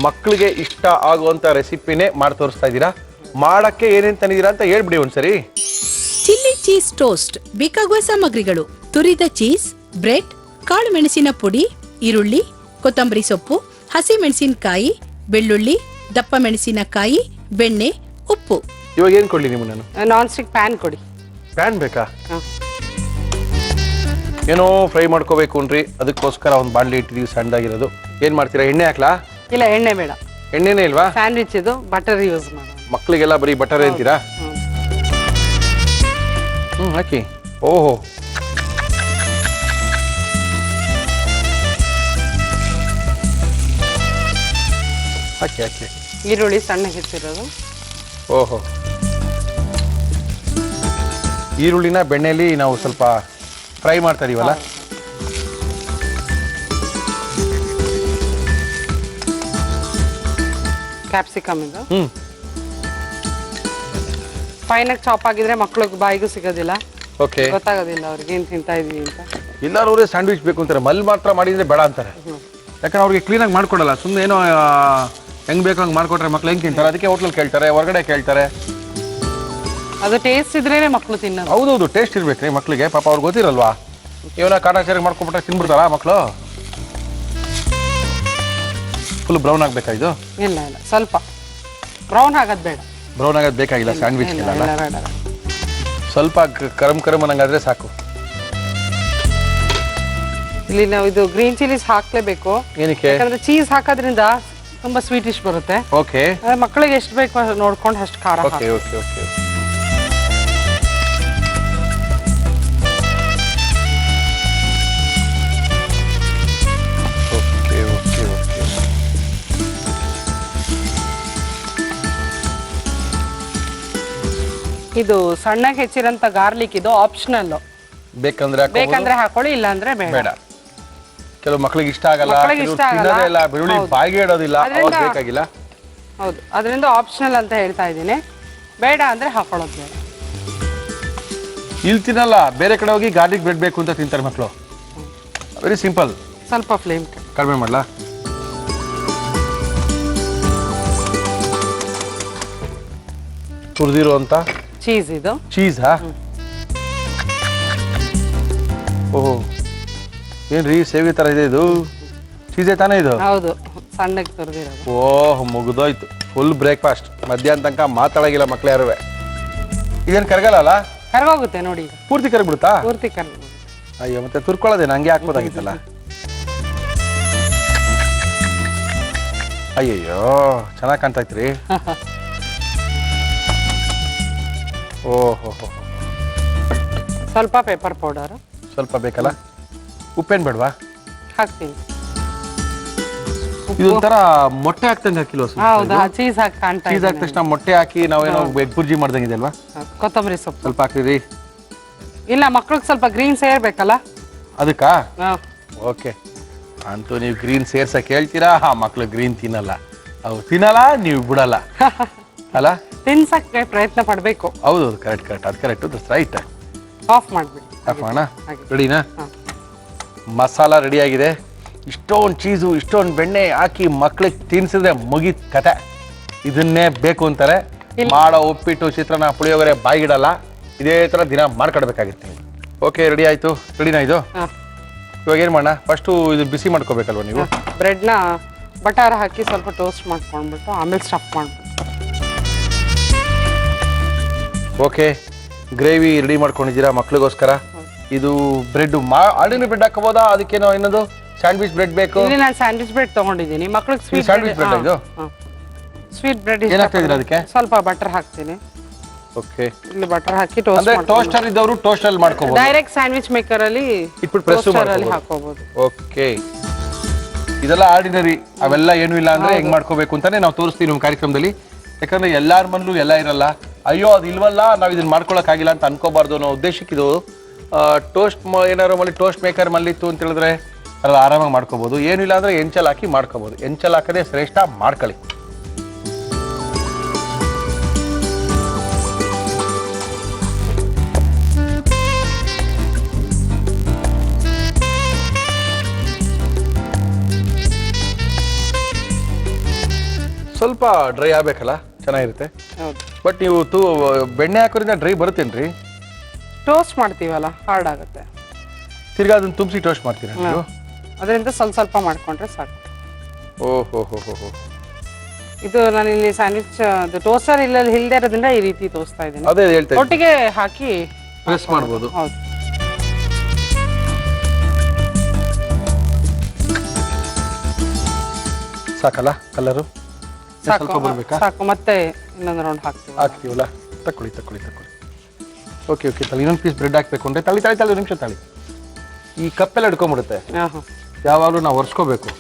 ಮಕ್ಕಳಿಗೆ ಇಷ್ಟ ಆಗುವಂಥ ರೆಸಿಪಿನೇ ಮಾಡಿ ತೋರಿಸ್ತಾ ಇದ್ದೀರಾ. ಮಾಡೋಕ್ಕೆ ಏನೇನು ತಂದಿದ್ದೀರಾ ಅಂತ ಹೇಳ್ಬಿಡಿ ಒಂದ್ಸರಿ. ಚಿಲ್ಲಿ ಚೀಸ್ ಟೋಸ್ಟ್ ಬೇಕಾಗುವ ಸಾಮಗ್ರಿಗಳು: ತುರಿದ ಚೀಸ್, ಬ್ರೆಡ್, ಕಾಳು ಮೆಣಸಿನ ಪುಡಿ, ಈರುಳ್ಳಿ, ಕೊತ್ತಂಬರಿ ಸೊಪ್ಪು, ಹಸಿ ಮೆಣಸಿನಕಾಯಿ, ಬೆಳ್ಳುಳ್ಳಿ, ದಪ್ಪ ಮೆಣಸಿನಕಾಯಿ, ಬೆಣ್ಣೆ, ಉಪ್ಪು. ಇವಾಗ ಏನು ಕೊಡಲಿ ನಿಮಗೆ ನಾನು? ನಾನ್ ಸ್ಟಿಕ್ ಪ್ಯಾನ್ ಕೊಡಿ. ಪ್ಯಾನ್ ಬೇಕಾ? ಹಾಂ, ಏನೋ ಫ್ರೈ ಮಾಡ್ಕೋಬೇಕು ಅನ್ರಿ, ಅದಕ್ಕೋಸ್ಕರ ಒಂದು ಬಾಣಲಿ ಇಟ್ಟಿದ್ದೀವಿ ಸಣ್ಣದಾಗಿರೋದು. ಏನು ಮಾಡ್ತೀರಾ? ಎಣ್ಣೆ ಹಾಕ್ಲಾ? ಇಲ್ಲ, ಎಣ್ಣೆ ಬೇಡ. ಎಣ್ಣೆನೇ ಇಲ್ವಾ? ಸ್ಯಾಂಡ್ವಿಚ್ ಇದು ಬಟರ್ ಯೂಸ್ ಮಾಡೋಣ. ಮಕ್ಕಳಿಗೆಲ್ಲ ಬರೀ ಬಟರ್ ಅಂತೀರಾ? ಹಾಕಿ. ಓಹೋ, ಹಾಕಿ ಹಾಕಿ. ಈರುಳ್ಳಿ ಸಣ್ಣ ಹೆಚ್ಚಿರೋದು. ಓಹೋ, ಈರುಳ್ಳಿನ ಬೆಣ್ಣೆಯಲ್ಲಿ ನಾವು ಸ್ವಲ್ಪ ಫ್ರೈ ಮಾಡ್ತಾ ಇದೀವಲ್ಲ. ಕ್ಯಾಪ್ಸಿಕಮ್ ಇದು ಫೈನಾಗಿ ಚಾಪ್ ಆಗಿದ್ರೆ ಮಕ್ಳಿಗೆ ಬಾಯಿಗೂ ಸಿಗೋದಿಲ್ಲ, ಓಕೆ, ಗೊತ್ತಾಗೋದಿಲ್ಲ ಅವ್ರಿಗೆ ಏನು ತಿಂತಾ ಇದೀವಿ ಅಂತ. ಎಲ್ಲರೂ ಅವರೇ ಸ್ಯಾಂಡ್ವಿಚ್ ಬೇಕು ಅಂತಾರೆ, ಮಲ್ಲಿ ಮಾತ್ರ ಮಾಡಿದ್ರೆ ಬೇಡ ಅಂತಾರೆ. ಯಾಕಂದ್ರೆ ಅವ್ರಿಗೆ ಕ್ಲೀನಾಗಿ ಮಾಡ್ಕೊಡಲ್ಲ, ಸುಮ್ಮನೆ ಏನೋ ಹೆಂಗ್ ಬೇಕು ಹಂಗೆ ಮಾಡ್ಕೊಟ್ರೆ ಮಕ್ಳು ಹೆಂಗೆ ತಿಂತಾರೆ, ಅದಕ್ಕೆ ಹೋಟ್ಲಲ್ಲಿ ಕೇಳ್ತಾರೆ, ಹೊರಗಡೆ ಕೇಳ್ತಾರೆ. ಅದು ಟೇಸ್ಟ್ ಇದ್ರೇನೆ ಮಕ್ಕಳು ತಿನ್ನೋದು. ಹೌದೌದು, ಟೇಸ್ಟ್ ಇರ್ಬೇಕ್ರಿ ಮಕ್ಳಿಗೆ. ಪಾಪ ಅವ್ರಿಗೆ ಗೊತ್ತಿರಲ್ವಾ, ಇವನ ಕಾಟಾಚಾರಿಗೆ ಮಾಡ್ಕೊಬಿಟ್ರೆ ತಿನ್ಬಿಡ್ತಾರಾ ಮಕ್ಕಳು? ಫುಲ್ ಬ್ರೌನ್ ಆಗಬೇಕಾ ಇದು? ಇಲ್ಲ ಇಲ್ಲ, ಸ್ವಲ್ಪ ಬ್ರೌನ್ ಆಗೋದು ಬೇಡ. ಬ್ರೌನ್ ಆಗೋದು ಬೇಕಾಗಿಲ್ಲ ಸ್ಯಾಂಡ್ವಿಚ್. ಇಲ್ಲ, ಬೇಡ. ಸ್ವಲ್ಪ ಕರಮ್ ಕರಮ್ ಅನ್ನಂಗಾದ್ರೆ ಸಾಕು. ಇಲ್ಲಿ ನಾವು ಇದು ಗ್ರೀನ್ ಚಿಲ್ಲೀಸ್ ಹಾಕ್ಲೇಬೇಕು. ಏನಕ್ಕೆ? ಯಾಕಂದ್ರೆ ಚೀಸ್ ಹಾಕೋದ್ರಿಂದ ತುಂಬಾ ಸ್ವೀಟಿಶ್ ಬರುತ್ತೆ. ಓಕೆ, ಮಕ್ಕಳಿಗೆ ಎಷ್ಟು ಬೇಕು ನೋಡ್ಕೊಂಡು ಅಷ್ಟು ಖಾರ okay okay okay. Okay okay okay. ಇದು ಸಣ್ಣಗೆ ಹೆಚ್ಚಿರಂತ ಗಾರ್ಲಿಕ್ ಇದು ಆಪ್ಷನಲ್. ಬೇಕಂದ್ರೆ ಹಾಕೊಳ್ಳಿ, ಇಲ್ಲ ಅಂದ್ರೆ ಬೇಡ. ಕೆಲವು ಮಕ್ಕಳಿಗೆ ಇಷ್ಟ ಆಗಲ್ಲ, ಮಕ್ಕಳಿಗೆ ಇಷ್ಟ ಆಗಲ್ಲ. ತಿನ್ನೋದೇ ಇಲ್ಲ, ಬೆಳ್ಳುಳ್ಳಿ ಬಾಯಿಗೆ ಇಡೋದಿಲ್ಲ, ಅವ್ರಿಗೆ ಬೇಕಾಗಿಲ್ಲ. ಹೌದು, ಅದರಿಂದ ಆಪ್ಷನಲ್ ಅಂತ ಹೇಳ್ತಾ ಇದ್ದೀನಿ. ಬೇಡ ಅಂದ್ರೆ ಹಾಕೊಳ್ಳೋದು ಬೇಡ. ಇಲ್ಲಿ ತಿನ್ನಲ್ಲ, ಬೇರೆ ಕಡೆ ಹೋಗಿ ಗಾರ್ಲಿಕ್ ಬ್ರೆಡ್ ಬೇಕು ಅಂತ ತಿಂತಾರೆ ಮಕ್ಕಳು. Very simple. ಸ್ವಲ್ಪ ಫ್ಲೇಮ್ ಕಡಿಮೆ ಮಾಡಲಾ? ತುರಿದಿರೋ ಅಂತ ಚೀಸ್ ಇದು. ಚೀಸಾ? ಓಹೋ, ಏನ್ರಿ ಸೇವೆ ತರ ಇದೆ ಇದು? ಚೀಸೇ ತಾನೇ ಇದು? ಹೌದು, ಸಣ್ಣಗೆ ತುರಿದಿರೋದು. ಓಹ್, ಮುಗಿದೋಯ್ತು. Full breakfast. ಮಧ್ಯಾಹ್ನ ತನಕ ಮಾತಾಡೋಗಿಲ್ಲ ಮಕ್ಳು ಯಾರು. ಇದೇನು ಕರಗಲ್ಲ? ಕರ್ಗೋಗುತ್ತೆ ನೋಡಿ, ಈಗ ಪೂರ್ತಿ ಕರಗ್ಬಿಡುತ್ತಾ? ಪೂರ್ತಿ ಕರ್ಗೋಗುತ್ತೆ. ಅಯ್ಯೋ, ಮತ್ತೆ ತುರ್ಕೊಳ್ಳೋದೇನು? ಹಂಗೆ ಹಾಕ್ಬೋದಾಗಿತ್ತಲ್ಲ. ಅಯ್ಯಯ್ಯೋ, ಚೆನ್ನಾಗಿ ಕಾಣ್ತಾ ಇತ್ರಿ. ಓಹೋ, ಸ್ವಲ್ಪ ಪೇಪರ್ ಪೌಡರ್ ಸ್ವಲ್ಪ ಬೇಕಲ್ಲ? ಉಪ್ಪೇನು ಬೇಡವಾ? ಹಾಕ್ತೀನಿ. ಇದೊಂಥರ ಮೊಟ್ಟೆ ಹಾಕ್ತಂಗೆ ಹಾಕಿಲ್ವ? ಹೌದಾ, ಚೀಸ್ ಹಾಕಿ ಕಾಣ್ತಾ ಚೀಸ್ ಹಾಕಿದ ತಕ್ಷಣ ಮೊಟ್ಟೆ ಹಾಕಿ ನಾವೇನೋ ಎಗ್ ಬುರ್ಜಿ ಮಾಡ್ದಂಗಿದೆ ಅಲ್ವಾ? ಕೊತ್ತಂಬರಿ ಸೊಪ್ಪು ಸ್ವಲ್ಪ ಹಾಕ್ತೀರಿ. ಇಲ್ಲ ಮಕ್ಳಿಗೆ ಸ್ವಲ್ಪ ಗ್ರೀನ್ ಸೇರ್ಬೇಕಲ್ಲ. ಅದಕ್ಕಾ? ಹಾ. ಓಕೆ, ಅಂತೂ ನೀವು ಗ್ರೀನ್ ಸೇರ್ಸಕ್ಕೆ ಹೇಳ್ತೀರಾ, ಆ ಮಕ್ಳು ಗ್ರೀನ್ ತಿನ್ನಲ್ಲ, ಅವು ತಿನ್ನಲ್ಲ, ನೀವು ಬಿಡಲ್ಲ ಅಲ್ಲ? ತಿನ್ಸಕ್ಕೆ ಪ್ರಯತ್ನ ಪಡ್ಬೇಕು. ಹೌದು, ಕರೆಕ್ಟ್, ಅದು ಕರೆಕ್ಟ್, ರೈಟ್. ಆಫ್ ಮಾಡ್ಬಿಡಿ. ಆಫ್ ಮಾಡೋಣ. ರೆಡಿನಾ? ಮಸಾಲ ರೆಡಿ ಆಗಿದೆ. ಇಷ್ಟೊಂದು ಚೀಸು, ಇಷ್ಟೊಂದು ಬೆಣ್ಣೆ ಹಾಕಿ ಮಕ್ಳಿಗೆ ತಿನ್ಸಿದ್ರೆ ಮುಗಿದ ಕತೆ. ಇದನ್ನೇ ಬೇಕು ಅಂತಾರೆ. ಮಾಡೋ ಉಪ್ಪಿಟ್ಟು, ಚಿತ್ರಾನ್ನ, ಪುಳಿಯೋಗರೆ ಬಾಯಿಗಿಡಲ್ಲ. ಇದೇ ಥರ ದಿನ ಮಾಡ್ಕೊಡ್ಬೇಕಾಗಿತ್ತು ನೀವು. ಓಕೆ, ರೆಡಿ ಆಯಿತು. ರೆಡಿನಾ ಇದು? ಇವಾಗ ಏನು ಮಾಡೋಣ? ಫಸ್ಟು ಇದು ಬಿಸಿ ಮಾಡ್ಕೋಬೇಕಲ್ವ ನೀವು? ಬ್ರೆಡ್ನ ಬಟರ್ ಹಾಕಿ ಸ್ವಲ್ಪ ಟೋಸ್ಟ್ ಮಾಡ್ಕೊಂಡ್ಬಿಟ್ಟು ಆಮೇಲೆ ಸ್ಟಫ್ ಮಾಡ್ಬಿಟ್ಟು. ಓಕೆ, ಗ್ರೇವಿ ರೆಡಿ ಮಾಡ್ಕೊಂಡಿದ್ದೀರಾ ಮಕ್ಳಿಗೋಸ್ಕರ. ಇದು ಬ್ರೆಡ್ ಆರ್ಡಿನರಿ ಬ್ರೆಡ್ ಹಾಕೋಬೋದಾ? ಅದಕ್ಕೇನೋ ಇನ್ನೊಂದು ಸ್ಯಾಂಡ್ವಿಚ್ ಬ್ರೆಡ್ ಬೇಕು? ಇಲ್ಲಿ ನಾನು ಸ್ಯಾಂಡ್ವಿಚ್ ಬ್ರೆಡ್ ತಗೊಂಡಿದ್ದೀನಿ. ಮಕ್ಳಿಗೆ ಸ್ವೀಟ್ ಸ್ಯಾಂಡ್ವಿಚ್ ಬ್ರೆಡ್ ಇದು? ಸ್ವೀಟ್ ಬ್ರೆಡ್ ಏನು ಹಾಕ್ತಿದ್ದೀರಾ ಅದಕ್ಕೆ? ಸ್ವಲ್ಪ ಬಟರ್ ಹಾಕ್ತೀನಿ. ಓಕೆ, ಇಲ್ಲಿ ಬಟರ್ ಹಾಕಿ ಟೋಸ್ಟ್ ಅಂದ್ರೆ ಟೋಸ್ಟರ್ ಇದ್ದವರು ಟೋಸ್ಟ್ ಅಲ್ಲಿ ಮಾಡ್ಕೋಬಹುದು. ಡೈರೆಕ್ಟ್ ಸ್ಯಾಂಡ್ವಿಚ್ ಮೇಕರ್ ಅಲ್ಲಿ ಇಟ್ಬಿಟ್ಟು ಪ್ರೆಸ್ ಅಲ್ಲಿ ಹಾಕೋಬಹುದು. ಓಕೆ, ಇದೆಲ್ಲ ಆರ್ಡಿನರಿ, ಅವೆಲ್ಲ ಏನು ಇಲ್ಲ ಅಂದ್ರೆ ಹೆಂಗ್ ಮಾಡ್ಕೋಬೇಕು ಅಂತಾನೆ ನಾವು ತೋರಿಸ್ತೀವಿ ನಮ್ಮ ಕಾರ್ಯಕ್ರಮದಲ್ಲಿ. ಯಾಕಂದ್ರೆ ಎಲ್ಲಾರ ಮನಲ್ಲೂ ಎಲ್ಲ ಇರಲ್ಲ. ಅಯ್ಯೋ ಅದು ಇಲ್ವಲ್ಲ, ನಾವು ಇದನ್ನ ಮಾಡ್ಕೊಳಕ್ ಆಗಿಲ್ಲ ಅಂತ ಅನ್ಕೋಬಾರ್ದು ಅನ್ನೋ ಉದ್ದೇಶಕ್ಕೆ ಇದು ಟೋಸ್ಟ್ ಏನಾದ್ರು ಮಲ್ಲಿ ಟೋಸ್ಟ್ ಮೇಕರ್ ಮಲ್ಲಿತ್ತು ಅಂತ ಹೇಳಿದ್ರೆ ಅದ್ರಲ್ಲಿ ಆರಾಮಾಗಿ ಮಾಡ್ಕೋಬಹುದು. ಏನು ಇಲ್ಲ ಅಂದ್ರೆ ಎಂಚಲ್ ಹಾಕಿ ಮಾಡ್ಕೋಬಹುದು. ಎಂಚಲ್ ಹಾಕದೆ ಶ್ರೇಷ್ಠ, ಮಾಡ್ಕೊಳ್ಳಿ. ಸ್ವಲ್ಪ ಡ್ರೈ ಆಗ್ಬೇಕಲ್ಲ, ಚೆನ್ನಾಗಿರುತ್ತೆ. ಹೌದು. ಬಟ್ ನೀವು ಬೆಣ್ಣೆ ಹಾಕೋದ್ರಿಂದ ಡ್ರೈ ಬರುತ್ತೇನ್ರಿ? ಟೋಸ್ಟ್ ಮಾಡ್ತೀವಲ್ಲ, ಹಾರ್ಡ್ ಆಗುತ್ತೆ. ತಿರ್ಗಾ ಅದನ್ನ ತುಂಬಿಸಿ ಟೋಸ್ಟ್ ಮಾಡ್ತೀರಾ ನೀವು? ಅದರಿಂದ ಸ್ವಲ್ಪ ಸ್ವಲ್ಪ ಮಾಡ್ಕೊಂಡ್ರೆ ಸಾಕು. ಓಹೋ ಹೋ ಹೋ ಹೋ. ಇದು ನಾನು ಇಲ್ಲಿ ಸ್ಯಾಂಡ್ವಿಚ್ ಟೋಸ್ಟರ್ ಇಲ್ಲದೆ ಇರೋದ್ರಿಂದ ಈ ರೀತಿ ತೋರಿಸ್ತಾ ಇದ್ದೀನಿ. ಅದೇ ಹೇಳ್ತಾ ಒಟ್ಟಿಗೆ ಹಾಕಿ ಪ್ರೆಸ್ ಮಾಡ್ಬೋದು. ಹೌದು. ಸಾಕಲ್ಲ ಕಲರು? ಸಾಕು, ಸ್ವಲ್ಪ ಬರ್ಬೇಕಾ? ಸಾಕು. ಮತ್ತೆ ಇನ್ನೊಂದು ರೌಂಡ್ ಹಾಕ್ತೀವಲ್ಲ. ತಕೊಳ್ಳಿ. ಓಕೆ, ತಳಿ ಇನ್ನೊಂದು ಪೀಸ್ ಬ್ರೆಡ್ ಹಾಕ್ಬೇಕು ಅಂದ್ರೆ ತಳಿ ಒಂದು ನಿಮಿಷ ತಳಿ. ಈ ಕಪ್ಪೆಲ್ಲ ಹಿಡ್ಕೊಂಡ್ಬಿಡುತ್ತೆ. ಯಾವಾಗಲೂ ನಾವು ಒರೆಸ್ಕೋಬೇಕು,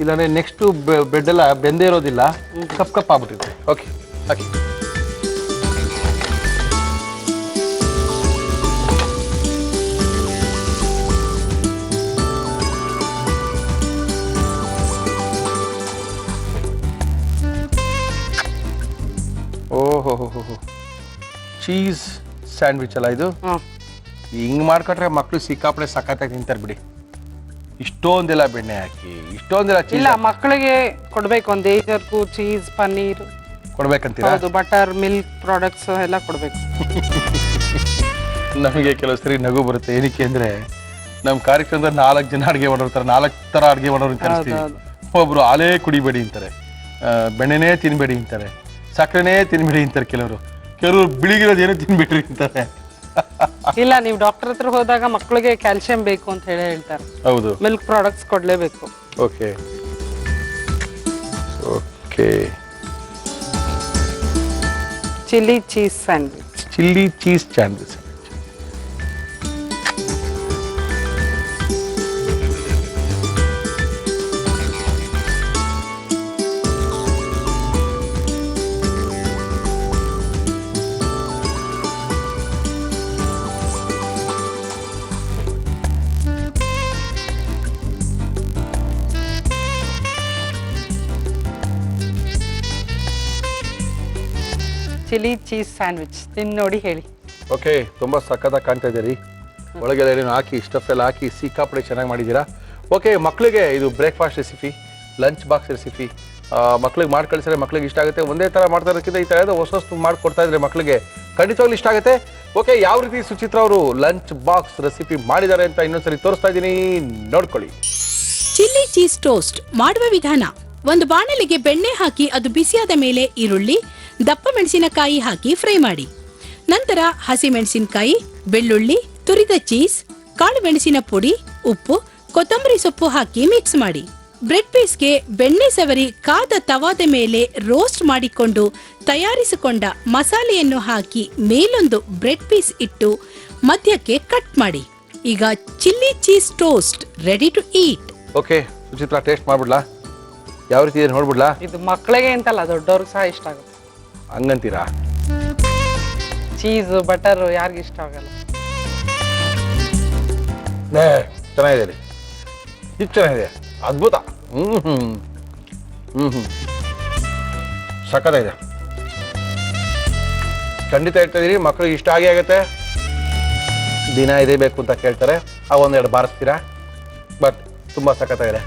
ಇಲ್ಲಾಂದ್ರೆ ನೆಕ್ಸ್ಟ್ ಬ್ರೆಡ್ ಎಲ್ಲ ಬೆಂದೇ ಇರೋದಿಲ್ಲ, ಕಪ್ ಆಗ್ಬಿಟ್ಟಿರುತ್ತೆ. ಓಕೆ, ಹಾಕಿ. ಓಹೋ ಹೋ ಹೋ ಹೋ, ಚೀಸ್ ಸ್ಯಾಂಡ್ವಿಚ್ ಅಲ್ಲ ಇದು? ಹಿಂಗ್ ಮಾಡ್ಕೊಟ್ರೆ ಮಕ್ಳು ಸಿಕ್ಕಾಪಡೆ ಸಖತ್ತಾಗಿ ತಿಂತಾರೆ ಬಿಡಿ. ಇಷ್ಟೊಂದೆಲ್ಲ ಬೆಣ್ಣೆ ಹಾಕಿ, ಇಷ್ಟೊಂದೆಲ್ಲ ಚೀಸ್. ಇಲ್ಲ, ಮಕ್ಕಳಿಗೆ ಕೊಡ್ಬೇಕು. ಒಂದು ಏಜರ್ಗೂ ಚೀಸ್, ಪನ್ನೀರ್ ಕೊಡ್ಬೇಕಂತೀರಾ? ಹೌದು, ಬಟರ್, ಮಿಲ್ಕ್ ಪ್ರಾಡಕ್ಟ್ಸ್ ಎಲ್ಲ ಕೊಡ್ಬೇಕು. ನಮಗೆ ಕೆಲವು ಸರಿ ನಗು ಬರುತ್ತೆ. ಏನಕ್ಕೆ ಅಂದ್ರೆ ನಮ್ಮ ಕಾರ್ಯಕ್ರಮದ 4 ಜನ ಅಡುಗೆ ಮಾಡೋರ್ತಾರೆ, 4 ಥರ ಅಡುಗೆ ಮಾಡೋರು ಕಳಿಸ್ತೀವಿ. ಒಬ್ರು ಹಾಲೇ ಕುಡಿಬೇಡಿ ಅಂತಾರೆ, ಬೆಣ್ಣೆನೇ ತಿನ್ಬೇಡಿ ಅಂತಾರೆ, ಸಕ್ಕರೆನೇ ತಿನ್ಬೇಡಿ ಅಂತಾರೆ, ಕೆಲವರು ಬಿಳಿಗಿರೋದು ಏನೋ ತಿನ್ಬಿಟ್ರಿ ಅಂತಾರೆ. ಇಲ್ಲ, ನೀವು ಡಾಕ್ಟರ್ ಹತ್ರ ಹೋದಾಗ ಮಕ್ಕಳಿಗೆ ಕ್ಯಾಲ್ಸಿಯಂ ಬೇಕು ಅಂತ ಹೇಳ್ತಾರೆ. ಹೌದು, ಮಿಲ್ಕ್ ಪ್ರಾಡಕ್ಟ್ಸ್ ಕೊಡ್ಲೇಬೇಕು. Okay okay. Chilli cheese sandwich. Chilli cheese sandwich. Chilli cheese sandwich ತಿಂದು ನೋಡಿ ಹೇಳಿ. ಓಕೆ, ತುಂಬ ಸಕ್ಕತ್ತಾಗಿ ಕಾಣ್ತಾ ಇದೆ ರೀ. ಒಳಗೆಲ್ಲ ಏನೇನು ಹಾಕಿ, ಸ್ಟಫ್ ಎಲ್ಲ ಹಾಕಿ ಸಿಕ್ಕಾಪಡೆ ಚೆನ್ನಾಗಿ ಮಾಡಿದ್ದೀರಾ. ಓಕೆ, ಮಕ್ಕಳಿಗೆ ಇದು breakfast recipe, lunch box recipe. ಮಕ್ಳಿಗೆ ಮಾಡಿ ಕಳಿಸಿದ್ರೆ ಮಕ್ಳಿಗೆ ಇಷ್ಟ ಆಗುತ್ತೆ. ಒಂದೇ ಥರ ಮಾಡ್ತಾ ಇರೋಕ್ಕಿಂತ ಈ ಥರ ಹೊಸ ಮಾಡಿಕೊಡ್ತಾ ಇದ್ರೆ ಮಕ್ಕಳಿಗೆ ಖಂಡಿತವಾಗ್ಲೂ ಇಷ್ಟ ಆಗುತ್ತೆ. ಓಕೆ, ಯಾವ ರೀತಿ ಸುಚಿತ್ರ ಅವರು ಲಂಚ್ ಬಾಕ್ಸ್ ರೆಸಿಪಿ ಮಾಡಿದ್ದಾರೆ ಅಂತ ಇನ್ನೊಂದ್ಸರಿ ತೋರಿಸ್ತಾ ಇದ್ದೀನಿ, ನೋಡ್ಕೊಳ್ಳಿ. ಚಿಲ್ಲಿ ಚೀಸ್ ಟೋಸ್ಟ್ ಮಾಡುವ ವಿಧಾನ: ಒಂದು ಬಾಣಲಿಗೆ ಬೆಣ್ಣೆ ಹಾಕಿ ಅದು ಬಿಸಿಯಾದ ಮೇಲೆ ಈರುಳ್ಳಿ, ದಪ್ಪ ಮೆಣಸಿನಕಾಯಿ ಹಾಕಿ ಫ್ರೈ ಮಾಡಿ. ನಂತರ ಹಸಿ ಮೆಣಸಿನಕಾಯಿ, ಬೆಳ್ಳುಳ್ಳಿ, ತುರಿದ ಚೀಸ್, ಕಾಳು ಮೆಣಸಿನ ಪುಡಿ, ಉಪ್ಪು, ಕೊತ್ತಂಬರಿ ಸೊಪ್ಪು ಹಾಕಿ ಮಿಕ್ಸ್ ಮಾಡಿ. ಬ್ರೆಡ್ ಪೀಸ್ಗೆ ಬೆಣ್ಣೆ ಸವರಿ ಕಾದ ತವಾದ ಮೇಲೆ ರೋಸ್ಟ್ ಮಾಡಿಕೊಂಡು ತಯಾರಿಸಿಕೊಂಡ ಮಸಾಲೆಯನ್ನು ಹಾಕಿ ಮೇಲೊಂದು ಬ್ರೆಡ್ ಪೀಸ್ ಇಟ್ಟು ಮಧ್ಯಕ್ಕೆ ಕಟ್ ಮಾಡಿ. ಈಗ chilli cheese toast ready to eat. Okay Suchitra, taste ಮಾಡ್ಬಿಡ್ಲಾ? ಯಾವ ರೀತಿ ಇದೆ ನೋಡ್ಬಿಡ್ಲಾ? ಇದು ಮಕ್ಕಳಿಗೆ ಅಂತಲ್ಲ, ದೊಡ್ಡವ್ರಿಗೆ ಸಹ ಇಷ್ಟ ಆಗುತ್ತೆ. ಹಂಗಂತೀರಾ? ಚೀಸ್, ಬಟರ್ ಯಾರಿಗೂ ಇಷ್ಟ ಆಗಲ್ಲ. ಚೆನ್ನಾಗಿದೆ ರೀ, ಇದು ಚೆನ್ನಾಗಿದೆ, ಅದ್ಭುತ. ಸಖತ್ತಾಗಿದೆ. ಖಂಡಿತ ಹೇಳ್ತಾ ಇದೀರಿ, ಮಕ್ಕಳಿಗೆ ಇಷ್ಟ ಆಗುತ್ತೆ. ದಿನ ಇದೇ ಬೇಕು ಅಂತ ಕೇಳ್ತಾರೆ, ಒಂದೆರಡು ಬಾರಿಸ್ತೀರಾ. ಬಟ್ ತುಂಬ ಸಖತ್ತಾಗಿದೆ,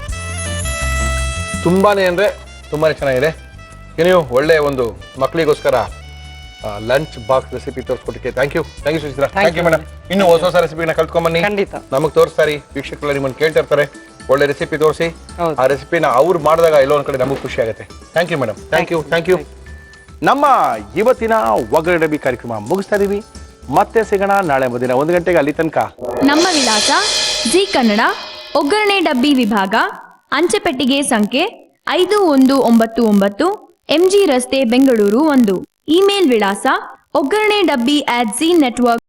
ತುಂಬಾನೇ ಅಂದರೆ ತುಂಬಾ ಚೆನ್ನಾಗಿದೆ. ನೀವು ಒಳ್ಳೆ ಒಂದು ಮಕ್ಕಳಿಗೋಸ್ಕರ ಲಂಚ್ ಬಾಕ್ಸ್ ರೆಸಿಪಿ ತೋರಿಸ್ಕೊಟ್ಟಿಕ್ಕೆ thank you Suchitra. Thank you madam. ಇನ್ನು ಹೊಸ ಹೊಸ ರೆಸಿಪಿನ ಕಲ್ತ್ಕೊಂಬನ್ನಿ, ಖಂಡಿತ ನಮಗೆ ತೋರಿಸ್ತಾರೆ. ವೀಕ್ಷಕರು ನಿಮ್ಮನ್ನು ಕೇಳ್ತಾ ಇರ್ತಾರೆ, ಒಳ್ಳೆ ರೆಸಿಪಿ ತೋರಿಸಿ. ಹೌದು. ಆ ರೆಸಿಪಿನ ಅವ್ರು ಮಾಡಿದಾಗ ಎಲ್ಲೋ ಒಂದು ಕಡೆ ನಮಗೂ ಖುಷಿ ಆಗುತ್ತೆ. Thank you madam, thank you. ನಮ್ಮ ಇವತ್ತಿನ ಒಗ್ಗರಣೆ ಡಬ್ಬಿ ಕಾರ್ಯಕ್ರಮ ಮುಗಿಸ್ತಾ ಇದೀವಿ. ಮತ್ತೆ ಸಿಗೋಣ ನಾಳೆ ಮಧ್ಯಾಹ್ನ 1 ಗಂಟೆಗೆ. ಅಲ್ಲಿ ತನಕ ನಮ್ಮ ವಿಳಾಸ ಜಿ ಕನ್ನಡ ಒಗ್ಗರಣೆ ಡಬ್ಬಿ ವಿಭಾಗ, ಅಂಚೆಪೆಟ್ಟಿಗೆ ಸಂಖ್ಯೆ 5199, MG ರಸ್ತೆ, ಬೆಂಗಳೂರು 1. ಇಮೇಲ್ ವಿಳಾಸ ಒಗ್ಗರಣೆ ಡಬ್ಬಿ @zeenetwork